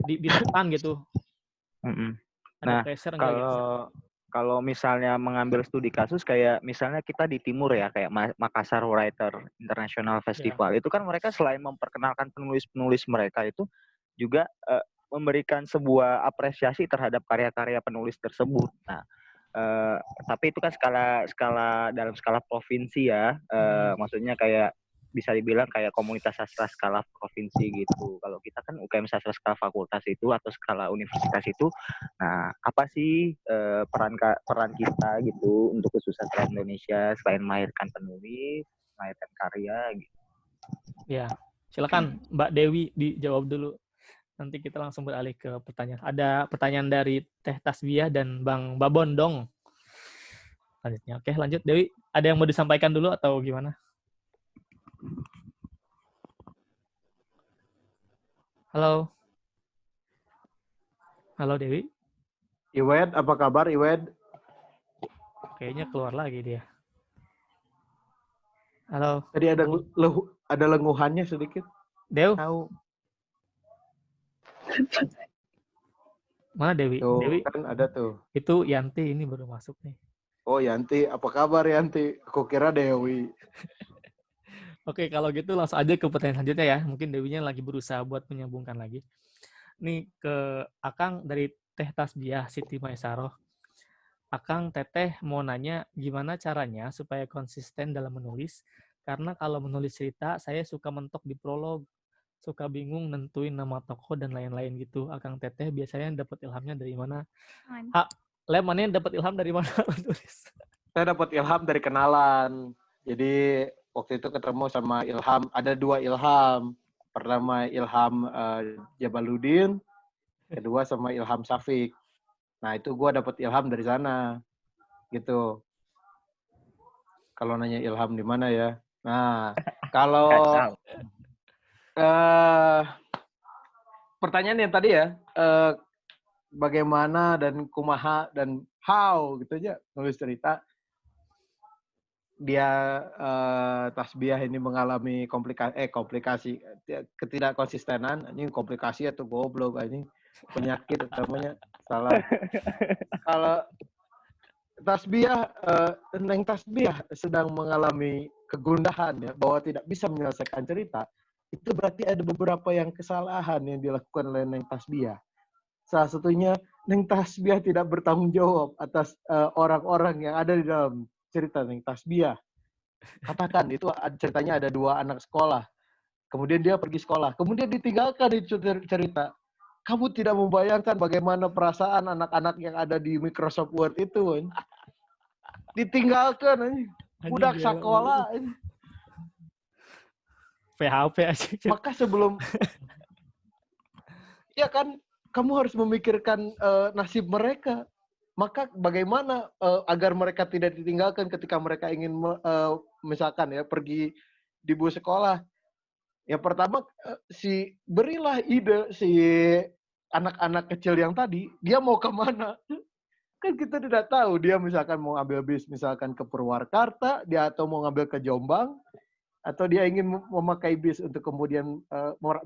ditekan gitu? Nah, kalau misalnya mengambil studi kasus kayak misalnya kita di Timur ya, kayak Makassar Writer International Festival, itu kan mereka selain memperkenalkan penulis-penulis mereka itu juga memberikan sebuah apresiasi terhadap karya-karya penulis tersebut. Nah, tapi itu kan dalam skala provinsi ya, maksudnya kayak bisa dibilang kayak komunitas sastra skala provinsi gitu. Kalau kita kan UKM sastra skala fakultas itu atau skala universitas itu, nah apa sih peran kita gitu untuk kesusastraan Indonesia selain melahirkan penulis, melahirkan karya gitu. Ya, silakan Mbak Dewi dijawab dulu. Nanti kita langsung beralih ke pertanyaan. Ada pertanyaan dari Teh Tasbiah dan Bang Babondong. Lanjutnya. Oke, lanjut Dewi. Ada yang mau disampaikan dulu atau gimana? Halo. Halo Dewi. Iwed, apa kabar Iwed? Kayaknya keluar lagi dia. Halo. Tadi ada lenguhannya sedikit. Dew. Tahu. Mana Dewi? Tuh, Dewi kan ada tuh. Itu Yanti ini baru masuk nih. Oh Yanti, apa kabar Yanti? Aku kira Dewi. Oke, kalau gitu langsung aja ke pertanyaan selanjutnya ya. Mungkin Dewinya lagi berusaha buat menyambungkan lagi. Nih ke Akang dari Teh Tasbiah Siti Maesaroh. Akang Teteh mau nanya gimana caranya supaya konsisten dalam menulis. Karena kalau menulis cerita, saya suka mentok di prolog. Suka bingung nentuin nama tokoh dan lain-lain gitu. Akang Teteh biasanya dapat ilhamnya dari mana? Mana dapat ilham dari mana menulis? Saya dapat ilham dari kenalan. Jadi waktu itu ketemu sama Ilham. Ada 2 Ilham. Pertama Ilham Jabaluddin. Kedua sama Ilham Syafiq. Nah itu gue dapat ilham dari sana. Gitu. Kalau nanya ilham di mana ya? Nah kalau pertanyaan yang tadi ya. Bagaimana dan kumaha dan how gitu aja nulis cerita. Dia Tasbiah ini mengalami komplikasi ketidakkonsistenan, ini komplikasi atau goblok ini penyakit namanya salah. Kalau Tasbiah Neng Tasbiah sedang mengalami kegundahan ya bahwa tidak bisa menyelesaikan cerita, itu berarti ada beberapa yang kesalahan yang dilakukan oleh Neng Tasbiah. Salah satunya Neng Tasbiah tidak bertanggung jawab atas orang-orang yang ada di dalam cerita Neng Tasbiah. Katakan itu ceritanya ada 2 anak sekolah. Kemudian dia pergi sekolah. Kemudian ditinggalkan di cerita. Kamu tidak membayangkan bagaimana perasaan anak-anak yang ada di Microsoft Word itu. Ditinggalkan. Budak sekolah. PHP aja. Maka sebelum... ya kan, kamu harus memikirkan nasib mereka. Maka bagaimana agar mereka tidak ditinggalkan ketika mereka ingin misalkan ya pergi di bus sekolah. Ya pertama berilah ide si anak-anak kecil yang tadi, dia mau kemana. Kan kita tidak tahu dia misalkan mau ambil bis misalkan ke Purwakarta, dia atau mau ngambil ke Jombang, atau dia ingin memakai bis untuk kemudian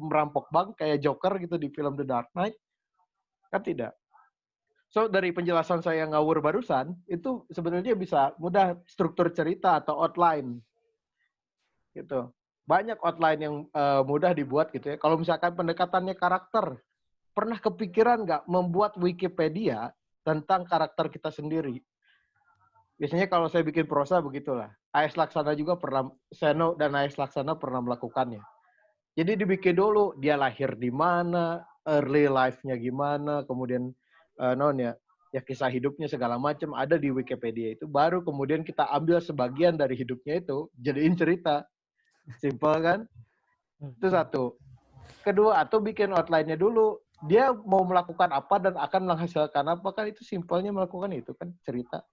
merampok bank kayak Joker gitu di film The Dark Knight. Kan tidak. So dari penjelasan saya ngawur barusan, itu sebenarnya bisa mudah struktur cerita atau outline. Gitu. Banyak outline yang mudah dibuat gitu ya. Kalau misalkan pendekatannya karakter, pernah kepikiran nggak membuat Wikipedia tentang karakter kita sendiri? Biasanya kalau saya bikin prosa begitulah. AS Laksana juga pernah, Seno dan AS Laksana pernah melakukannya. Jadi dibikin dulu, dia lahir di mana, early life-nya gimana, kemudian ya kisah hidupnya segala macam ada di Wikipedia itu. Baru kemudian kita ambil sebagian dari hidupnya itu, jadiin cerita. Simple kan? Itu satu. Kedua, atau bikin outline-nya dulu. Dia mau melakukan apa dan akan menghasilkan apa, kan itu simpelnya melakukan itu kan cerita.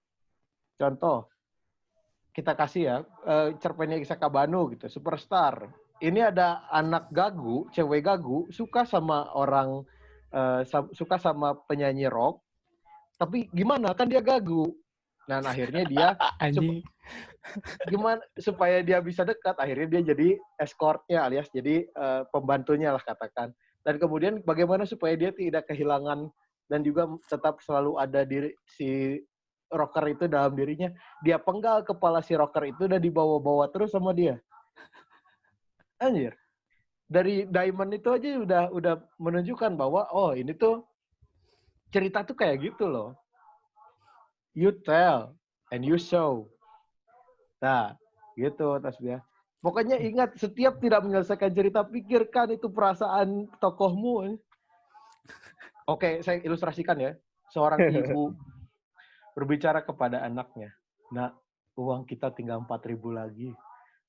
Contoh, kita kasih ya, cerpennya Isaka Banu gitu, Superstar. Ini ada anak gagu, cewek gagu, suka sama orang, suka sama penyanyi rock, tapi gimana, kan dia gagu. Nah, akhirnya dia, gimana supaya dia bisa dekat, akhirnya dia jadi escortnya alias jadi pembantunya lah katakan. Dan kemudian bagaimana supaya dia tidak kehilangan dan juga tetap selalu ada diri si rocker itu dalam dirinya. Dia penggal kepala si rocker itu dan dibawa-bawa terus sama dia. Anjir. Dari Diamond itu aja udah menunjukkan bahwa oh ini tuh cerita tuh kayak gitu loh. You tell and you show. Nah, gitu Tasbih. Pokoknya ingat, setiap tidak menyelesaikan cerita, pikirkan itu perasaan tokohmu. Oke, saya ilustrasikan ya. Seorang ibu berbicara kepada anaknya. Nak, uang kita tinggal 4.000 lagi.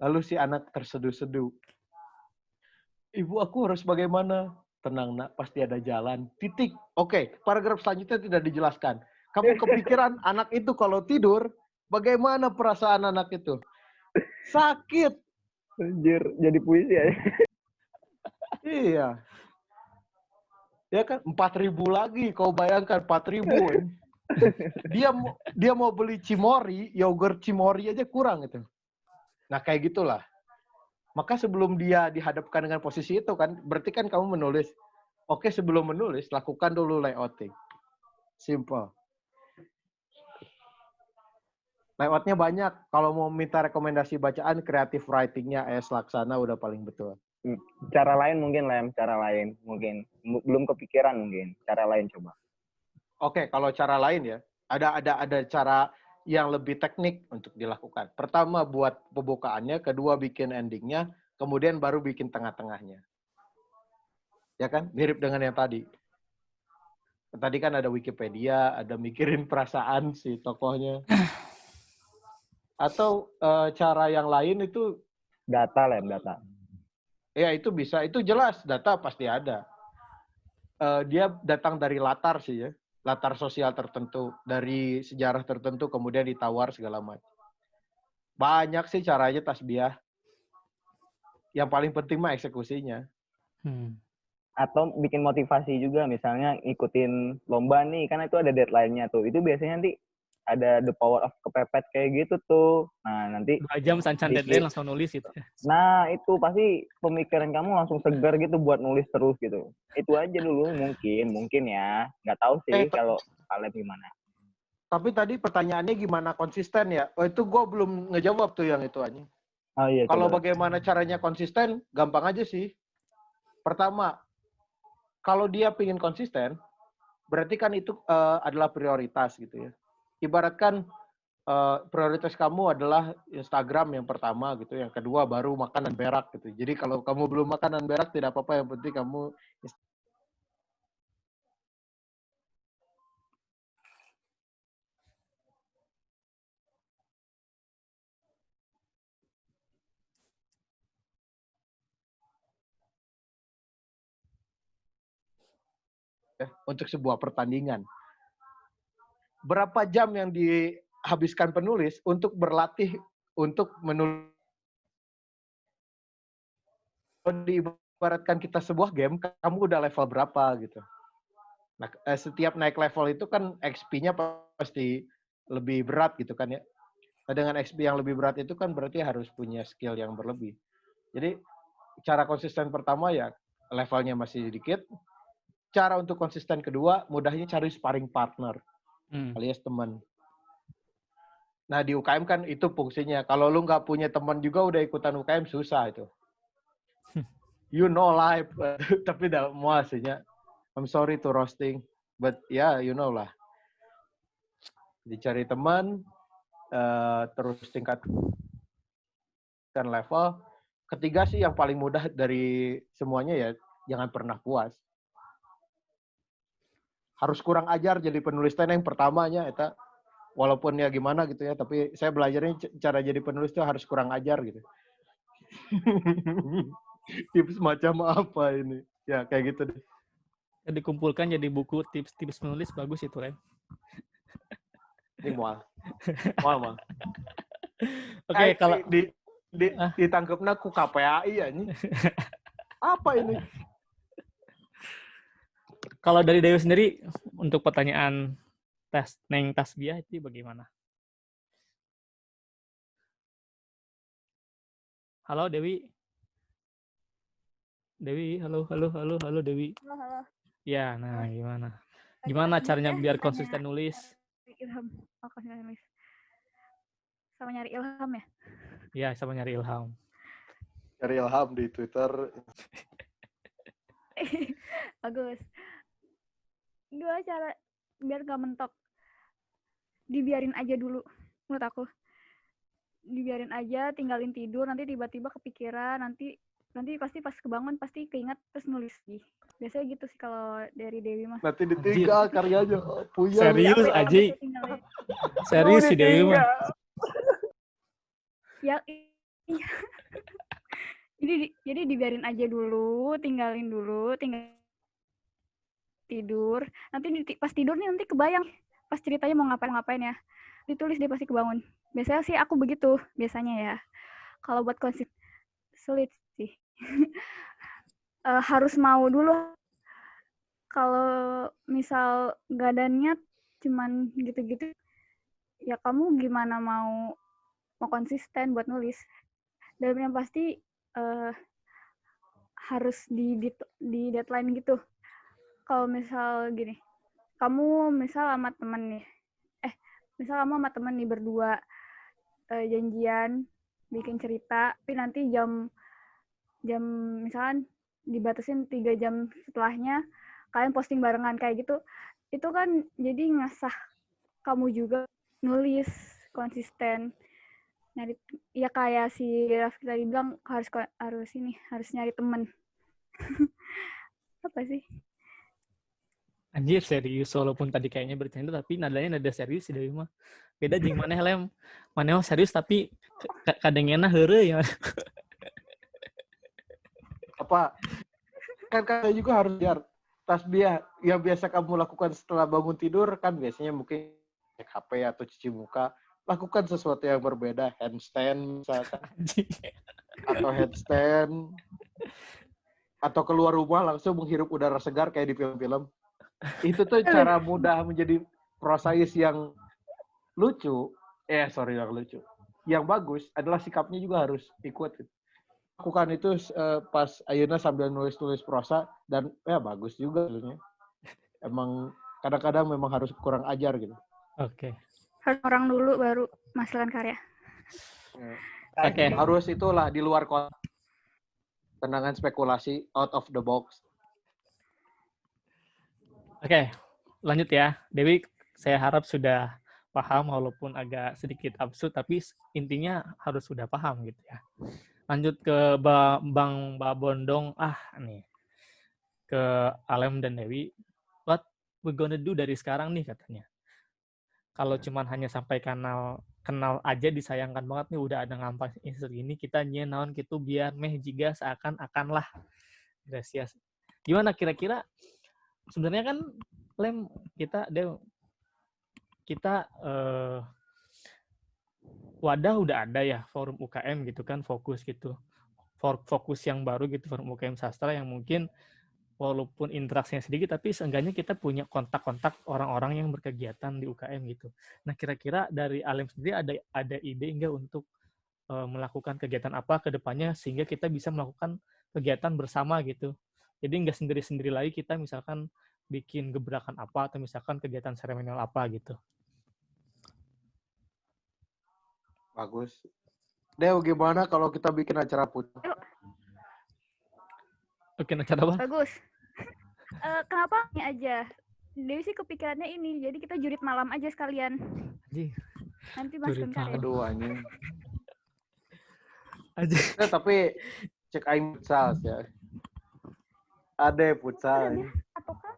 Lalu si anak terseduh-seduh. Ibu, aku harus bagaimana? Tenang nak, pasti ada jalan. Titik. Oke, paragraf selanjutnya tidak dijelaskan. Kamu kepikiran anak itu kalau tidur, bagaimana perasaan anak itu? Sakit. Anjir, jadi puisi ya. Iya. Ya kan 4.000 lagi, kau bayangkan 4.000. Dia mau beli Cimori, yogurt Cimori aja kurang itu. Nah, kayak gitulah. Maka sebelum dia dihadapkan dengan posisi itu kan, berarti kan kamu menulis. Oke, sebelum menulis, lakukan dulu layouting. Simple. Layoutnya banyak. Kalau mau minta rekomendasi bacaan, creative writing-nya AS Laksana udah paling betul. Cara lain mungkin, Lem. Cara lain mungkin. Belum kepikiran mungkin. Cara lain coba. Oke, kalau cara lain ya, ada cara yang lebih teknik untuk dilakukan. Pertama buat pembukaannya, kedua bikin endingnya, kemudian baru bikin tengah-tengahnya. Ya kan? Mirip dengan yang tadi. Tadi kan ada Wikipedia, ada mikirin perasaan si tokohnya. Atau cara yang lain itu data, Lem, data. Ya itu bisa, itu jelas data pasti ada. Dia datang dari latar sih ya. Latar sosial tertentu, dari sejarah tertentu, kemudian ditawar segala macam. Banyak sih caranya Tasbiah. Yang paling penting mah eksekusinya. Atau bikin motivasi juga, misalnya ikutin lomba nih, kan itu ada deadline-nya tuh. Itu biasanya nanti ada the power of kepepet kayak gitu tuh. Nah, nanti 2 jam sancan deadline langsung nulis gitu. Nah, itu pasti pemikiran kamu langsung segar gitu buat nulis terus gitu. Itu aja dulu mungkin ya. Nggak tahu sih kalau kalian gimana. Tapi tadi pertanyaannya gimana konsisten ya? Oh, itu gue belum ngejawab tuh yang itu aja. Oh, iya, kalau coba. Bagaimana caranya konsisten, gampang aja sih. Pertama, kalau dia pengen konsisten, berarti kan itu adalah prioritas gitu ya. Ibaratkan prioritas kamu adalah Instagram yang pertama gitu, yang kedua baru makanan berak gitu. Jadi kalau kamu belum makanan berak tidak apa-apa, yang penting kamu untuk sebuah pertandingan. Berapa jam yang dihabiskan penulis untuk berlatih untuk menulis? Kalau diibaratkan kita sebuah game, kamu udah level berapa gitu. Nah, setiap naik level itu kan XP-nya pasti lebih berat gitu kan ya. Nah, dengan XP yang lebih berat itu kan berarti harus punya skill yang berlebih. Jadi cara konsisten pertama ya levelnya masih sedikit. Cara untuk konsisten kedua, mudahnya cari sparring partner alias teman. Nah di UKM kan itu fungsinya. Kalau lu nggak punya teman juga udah ikutan UKM susah itu. You know life, tapi tidak mau hasilnya. I'm sorry to roasting, but yeah, you know lah. Dicari teman, terus tingkatkan level. Ketiga sih yang paling mudah dari semuanya ya, jangan pernah puas. Harus kurang ajar jadi penulis yang pertamanya, eta. Walaupun ya gimana gitu ya, tapi saya belajarnya cara jadi penulis itu harus kurang ajar gitu. Tips macam apa ini? Ya kayak gitu deh. Dikumpulkan jadi buku tips-tips menulis bagus itu, Ren. Ini mual. Oke, kalau ditangkapnya ku KPAI ya ini. Apa ini? Kalau dari Dewi sendiri untuk pertanyaan Neng Tasbiah itu bagaimana? Halo Dewi. Dewi, halo Dewi. Halo. Ya, nah gimana? Gimana caranya biar konsisten nulis? Ilham. Oh, konsisten nulis. Sama nyari ilham ya? Iya, sama nyari ilham. Nyari ilham di Twitter. Bagus. Dua cara biar gak mentok. Dibiarin aja dulu, menurut aku. Dibiarin aja, tinggalin tidur, nanti tiba-tiba kepikiran, nanti pasti pas kebangun pasti keinget terus nulis lagi. Biasanya gitu sih kalau dari Dewi mah. Nanti ditinggal karyanya. Serius aja. Serius sih Dewi mah. Ya, iya. Jadi dibiarin aja dulu, tinggalin dulu, tidur. Nanti pas tidur nih nanti kebayang pas ceritanya mau ngapain ya. Ditulis dia pasti kebangun. Biasanya sih aku begitu biasanya ya. Kalau buat konsisten sulit sih. Harus mau dulu. Kalau misal gak ada niat cuman gitu-gitu ya kamu gimana mau konsisten buat nulis. Dan yang pasti harus di deadline gitu. Kalau misal gini, kamu misal sama temen nih, misal kamu sama temen nih berdua janjian bikin cerita, tapi nanti jam misalkan dibatasin 3 jam setelahnya kalian posting barengan kayak gitu, itu kan jadi ngasah kamu juga nulis konsisten. Nyari ya kayak si Raffi tadi bilang harus nyari temen. Apa sih? Anjir serius, walaupun tadi kayaknya bercanda tapi nadanya nada serius sih Dewi mah. Beda jeung maneh lem. Maneh serius tapi kadengena heureuh ya. Apa? Kan saya juga harus biar tasbih yang biasa kamu lakukan setelah bangun tidur kan biasanya mungkin cek HP atau cuci muka. Lakukan sesuatu yang berbeda, handstand misalkan. Atau headstand. Atau keluar rumah langsung menghirup udara segar kayak di film-film. Itu tuh cara mudah menjadi prosais yang lucu. Yang lucu. Yang bagus adalah sikapnya juga harus ikut. Lakukan itu pas ayeuna sambil nulis-nulis prosa dan ya bagus juga sebenarnya. Emang kadang-kadang memang harus kurang ajar gitu. Oke. Harus orang dulu baru menghasilkan karya. Oke. Harus itulah di luar kotak. Tendangan spekulasi out of the box. Oke, lanjut ya. Dewi, saya harap sudah paham walaupun agak sedikit absurd, tapi intinya harus sudah paham gitu ya. Lanjut ke Bang Babondong. Nih. Ke Alem dan Dewi. What we gonna do dari sekarang nih katanya. Kalau cuman hanya sampai kenal aja disayangkan banget nih udah ada ngampas segini kita naon gitu biar meh jiga seakan-akan lah. Gracias. Gimana kira-kira sebenarnya kan Lem kita wadah udah ada ya forum UKM gitu kan fokus gitu. Fokus yang baru gitu forum UKM sastra yang mungkin walaupun interaksinya sedikit, tapi seenggaknya kita punya kontak-kontak orang-orang yang berkegiatan di UKM gitu. Nah, kira-kira dari Alim sendiri ada ide enggak untuk melakukan kegiatan apa ke depannya sehingga kita bisa melakukan kegiatan bersama gitu. Jadi nggak sendiri-sendiri lagi, kita misalkan bikin gebrakan apa atau misalkan kegiatan seremonial apa gitu. Bagus. Deo, gimana kalau kita bikin acara futsal? Oke, acara apa? Bagus. Kenapa ini aja? Dewi sih kepikirannya ini, jadi kita jurit malam aja sekalian. Anjing, Nanti Mas jurit Gencar ya. malam. Aduh, anjing. Aja. Tapi cek aing futsal ya. Ada futsal. Ataukah?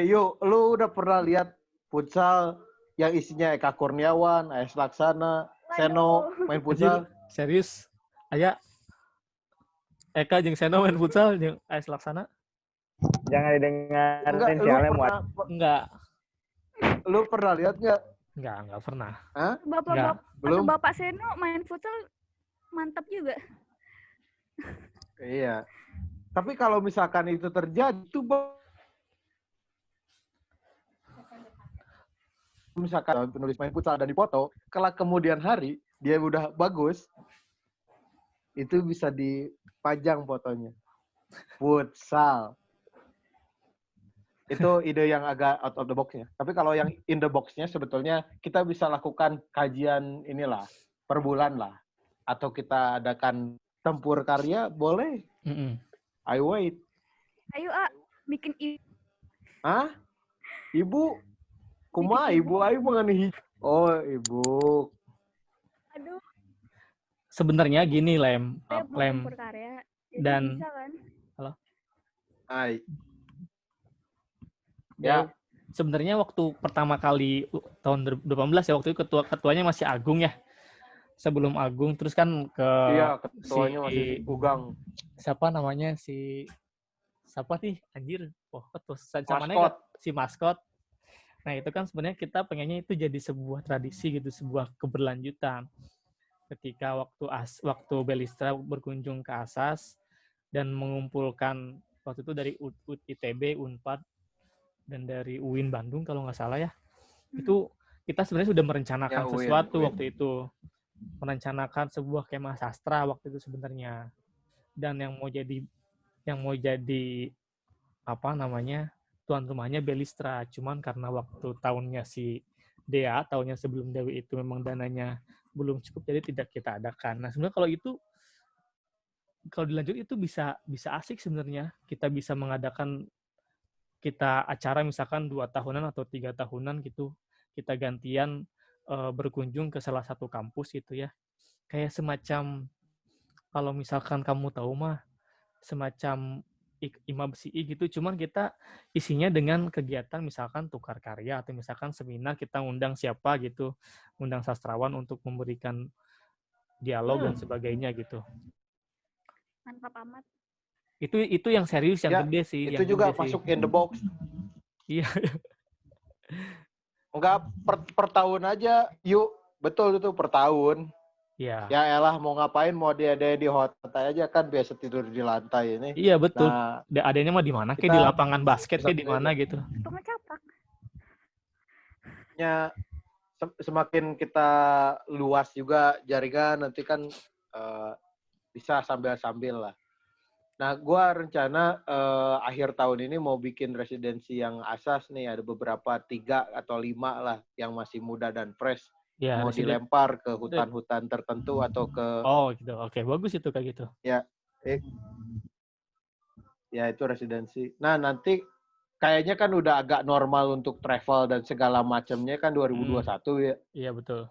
Yuk, lu udah pernah lihat futsal yang isinya Eka Kurniawan, AS Laksana, Seno main futsal? Serius? Aya Eka jeung Seno main futsal jeung AS Laksana? Jangan didengarin Enggak, si Alem. Enggak. Lu pernah lihat nggak? Enggak pernah. Hah? Bapak Belum? Bapak Seno main futsal mantap juga. Iya. Tapi kalau misalkan itu terjadi, itu misalkan penulis main futsal dan dipoto, kelak kemudian hari dia udah bagus, itu bisa dipajang fotonya. Futsal. Itu ide yang agak out of the box-nya. Tapi kalau yang in the box-nya sebetulnya kita bisa lakukan kajian inilah, per bulan lah. Atau kita adakan tempur karya, boleh. I wait. Ayo bikin Hah? Ibu? Kumaha ibu? Ayo mengani. Oh, ibu. Aduh. Sebenarnya gini, Lem. Karya. Dan bisa, kan? halo. Hai. Ya. Sebenarnya waktu pertama kali tahun 2018 ya, waktu itu ketuanya masih Agung ya. Sebelum Agung terus kan ke ketuanya masih Ugang. Siapa namanya siapa sih anjir? Oh, ketua maskot. Si maskot. Nah, itu kan sebenarnya kita pengennya itu jadi sebuah tradisi gitu, sebuah keberlanjutan. Ketika waktu Belistra berkunjung ke Asas dan mengumpulkan waktu itu dari ITB, Unpad, dan dari UIN Bandung kalau nggak salah ya. Itu kita sebenarnya sudah merencanakan sesuatu waktu itu. Merencanakan sebuah kemah sastra waktu itu sebenarnya. Dan yang mau jadi apa namanya? Tuan rumahnya Belistra. Cuman karena waktu tahunnya si Dea, tahunnya sebelum Dewi itu memang dananya belum cukup, jadi tidak kita adakan. Nah, sebenarnya kalau dilanjut itu bisa asik sebenarnya. Kita bisa mengadakan acara misalkan 2 tahunan atau 3 tahunan gitu. Kita gantian berkunjung ke salah satu kampus gitu ya. Kayak semacam, kalau misalkan kamu tahu mah, semacam IMABSI gitu, cuman kita isinya dengan kegiatan misalkan tukar karya atau misalkan seminar, kita undang siapa gitu, undang sastrawan untuk memberikan dialog dan sebagainya gitu. Mantap amat. Itu yang serius, yang gede sih. Itu yang juga gede masuk sih. in the box. Iya. Enggak per tahun aja, yuk. Betul itu per tahun. Iya. Ya elah mau ngapain, mau dia di hotel aja kan biasa tidur di lantai ini. Iya betul. Nah, adanya mah di mana? Kayak di lapangan basket kayak di mana gitu. Pengecapak. Ya semakin kita luas juga jaringan, nanti kan bisa sambil-sambil lah. Nah, gua rencana akhir tahun ini mau bikin residensi yang asas nih, ada beberapa 3 atau 5 lah yang masih muda dan fresh. Ya, mau dilempar ke hutan-hutan tertentu atau ke... Oh gitu, oke. Bagus itu kayak gitu. Ya, ya itu residensi. Nah, nanti kayaknya kan udah agak normal untuk travel dan segala macamnya kan 2021 ya. Iya, betul.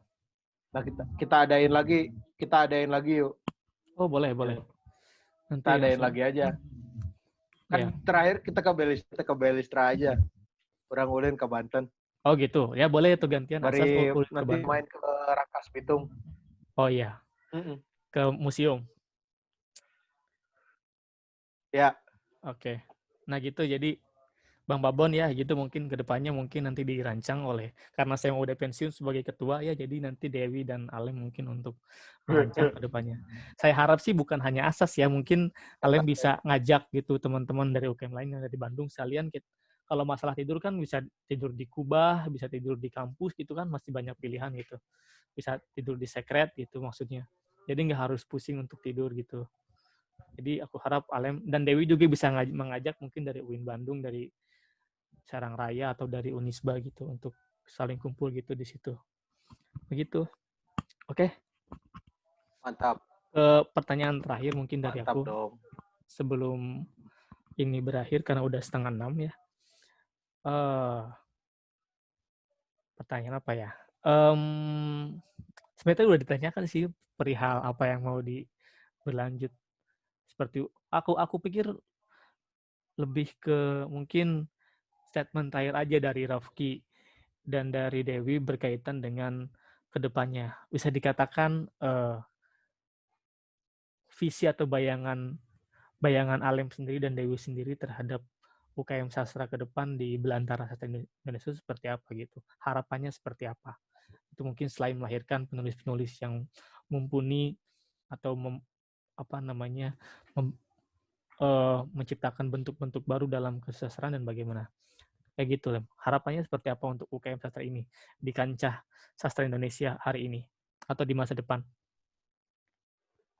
Nah, kita adain lagi yuk. Oh, boleh. Nanti kita adain lagi aja. Kan terakhir kita ke Belistra aja. Orang ulin ke Banten. Oh gitu, ya boleh itu gantian. Nanti main ke Rangkas Bitung. Oh iya, ke museum. Ya. Oke. Nah gitu, jadi Bang Babon ya gitu mungkin kedepannya mungkin nanti dirancang oleh karena saya mau udah pensiun sebagai ketua ya jadi nanti Dewi dan Alem mungkin untuk merancang kedepannya. Saya harap sih bukan hanya Asas ya mungkin Alem bisa ngajak gitu teman-teman dari UKM lain yang ada di Bandung sekalian kalau masalah tidur kan bisa tidur di Kubah, bisa tidur di kampus gitu kan masih banyak pilihan gitu. Bisa tidur di sekret gitu maksudnya. Jadi nggak harus pusing untuk tidur gitu. Jadi aku harap Alem dan Dewi juga bisa mengajak mungkin dari UIN Bandung, dari Sarang Raya atau dari Unisba gitu untuk saling kumpul gitu di situ. Begitu. Oke. Mantap. Pertanyaan terakhir mungkin dari Mantap aku dong. sebelum ini berakhir karena udah 5:30 ya. Pertanyaan apa ya? Sebenarnya udah ditanyakan sih perihal apa yang mau berlanjut. Seperti aku pikir lebih ke mungkin statement terakhir aja dari Rafki dan dari Dewi berkaitan dengan kedepannya. Bisa dikatakan visi atau bayangan Alem sendiri dan Dewi sendiri terhadap UKM Sastra ke depan di Belantara Sastra Indonesia seperti apa gitu. Harapannya seperti apa. Itu mungkin selain melahirkan penulis-penulis yang mumpuni atau menciptakan bentuk-bentuk baru dalam kesusastraan dan bagaimana. Kayak gitu, Lem. Harapannya seperti apa untuk UKM Sastra ini di kancah sastra Indonesia hari ini atau di masa depan?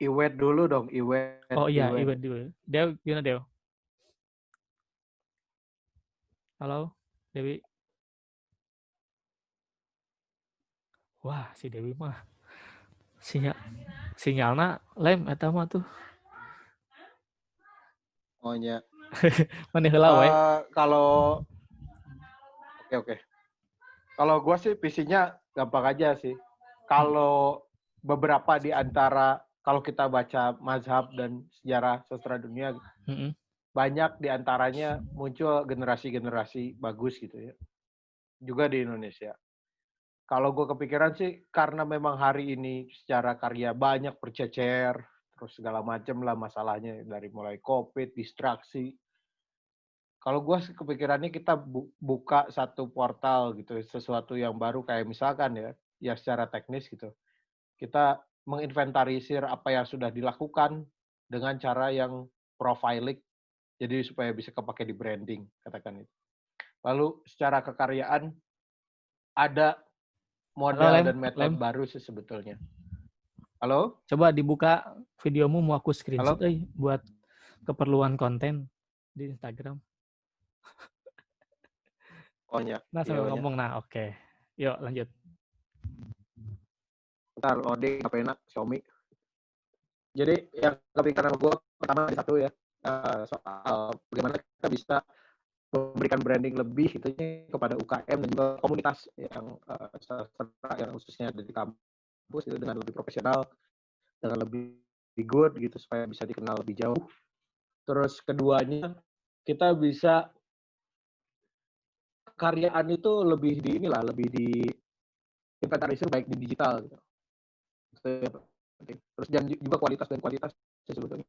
Iwet dulu dong, Iwet. Oh iya, Iwet dulu. Dew, gimana Dew? Halo, Dewi. Wah, si Dewi mah sinyalna Lem eta mah tuh. Oh iya. Mana heula we? Kalau oke. Kalau gue sih visinya gampang aja sih. Kalau beberapa di antara kalau kita baca mazhab dan sejarah sastra dunia, banyak di antaranya muncul generasi-generasi bagus gitu ya. Juga di Indonesia. Kalau gue kepikiran sih karena memang hari ini secara karya banyak bercecer, terus segala macam lah masalahnya dari mulai COVID, distraksi. Kalau gue kepikirannya kita buka satu portal gitu, sesuatu yang baru kayak misalkan ya secara teknis gitu. Kita menginventarisir apa yang sudah dilakukan dengan cara yang profiling, jadi supaya bisa kepake di branding, katakan itu. Lalu secara kekaryaan ada model dan metode baru sih sebetulnya. Halo? Coba dibuka videomu mau aku screenshot buat keperluan konten di Instagram. Oh iya. Nah, sambil ngomong. Nah, oke. Yuk, lanjut. Bentar, loading HP-nya Xiaomi. Jadi yang kepikiran gue pertama ada satu ya, soal bagaimana kita bisa memberikan branding lebih gitu kepada UKM dan juga komunitas yang sastra yang khususnya ada di kampus itu dengan lebih profesional, dengan lebih good gitu supaya bisa dikenal lebih jauh. Terus keduanya kita bisa karyaan itu lebih di inventarisir baik di digital gitu. Terus dan juga kualitas sebetulnya.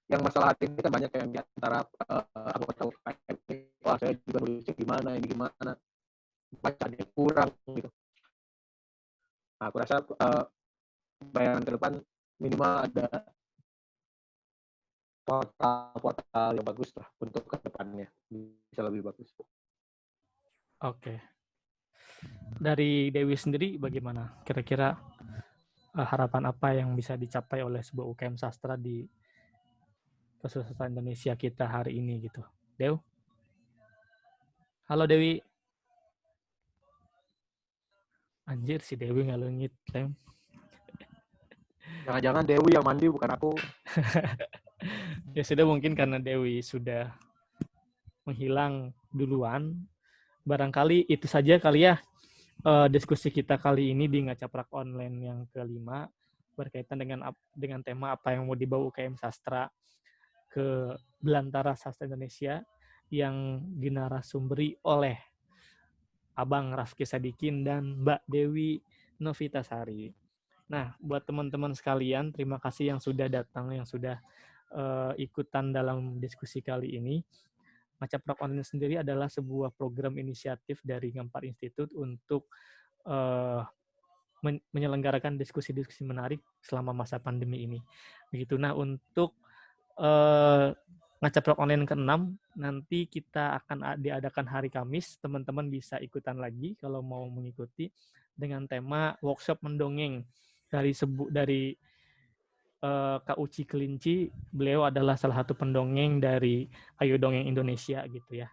Yang masalah ini kan banyak yang di antara anggota UKM, wah saya juga nulisnya gimana, ini gimana, bacaannya kurang gitu. Nah, aku rasa bayangan ke depan minimal ada portal yang bagus lah untuk ke depannya bisa lebih bagus. Oke. Dari Dewi sendiri bagaimana? Kira-kira harapan apa yang bisa dicapai oleh sebuah UKM sastra di kesusastraan Indonesia kita hari ini gitu? Dew? Halo Dewi. Anjir si Dewi ngalungit, Lem. Jangan-jangan Dewi yang mandi bukan aku. Ya sudah, mungkin karena Dewi sudah menghilang duluan. Barangkali itu saja kali ya diskusi kita kali ini di Ngacaprak Online yang kelima berkaitan dengan tema apa yang mau dibawa UKM Sastra ke Belantara Sastra Indonesia yang dinarasumberi oleh Abang Rafki Sadikin dan Mbak Dewi Novitasari. Nah, buat teman-teman sekalian, terima kasih yang sudah datang, yang sudah ikutan dalam diskusi kali ini. Ngacaprok Online sendiri adalah sebuah program inisiatif dari Ngampar Institute untuk menyelenggarakan diskusi-diskusi menarik selama masa pandemi ini. Begitu. Nah, untuk Ngacaprok Online ke-6 nanti kita akan diadakan hari Kamis. Teman-teman bisa ikutan lagi kalau mau mengikuti dengan tema workshop mendongeng dari Kak Uci Kelinci. Beliau adalah salah satu pendongeng dari Ayo Dongeng Indonesia gitu ya.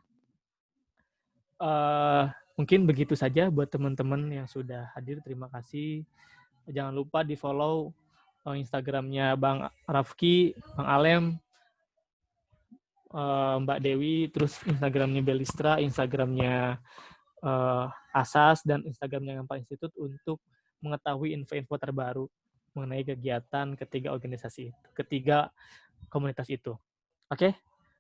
Mungkin begitu saja buat teman-teman yang sudah hadir. Terima kasih. Jangan lupa di-follow Instagramnya Bang Rafki, Bang Alem, Mbak Dewi, terus Instagramnya Belistra, Instagramnya Asas, dan Instagramnya Ngampar Institute untuk mengetahui info-info terbaru mengenai kegiatan ketiga komunitas itu. Oke,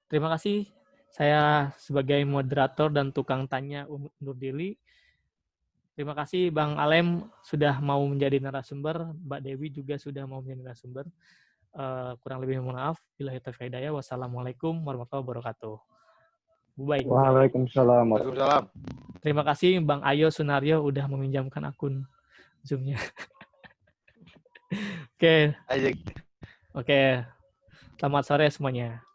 terima kasih. Saya sebagai moderator dan tukang tanya undur diri. Terima kasih Bang Alem sudah mau menjadi narasumber, Mbak Dewi juga sudah mau menjadi narasumber. Kurang lebih mohon maaf. Billahi taufiq hidayah. Wassalamualaikum warahmatullahi wabarakatuh. Baik. Waalaikumsalam. Waalaikumsalam. Terima kasih Bang Ayo Sunario udah meminjamkan akun Zoom-nya. Oke. Selamat sore semuanya.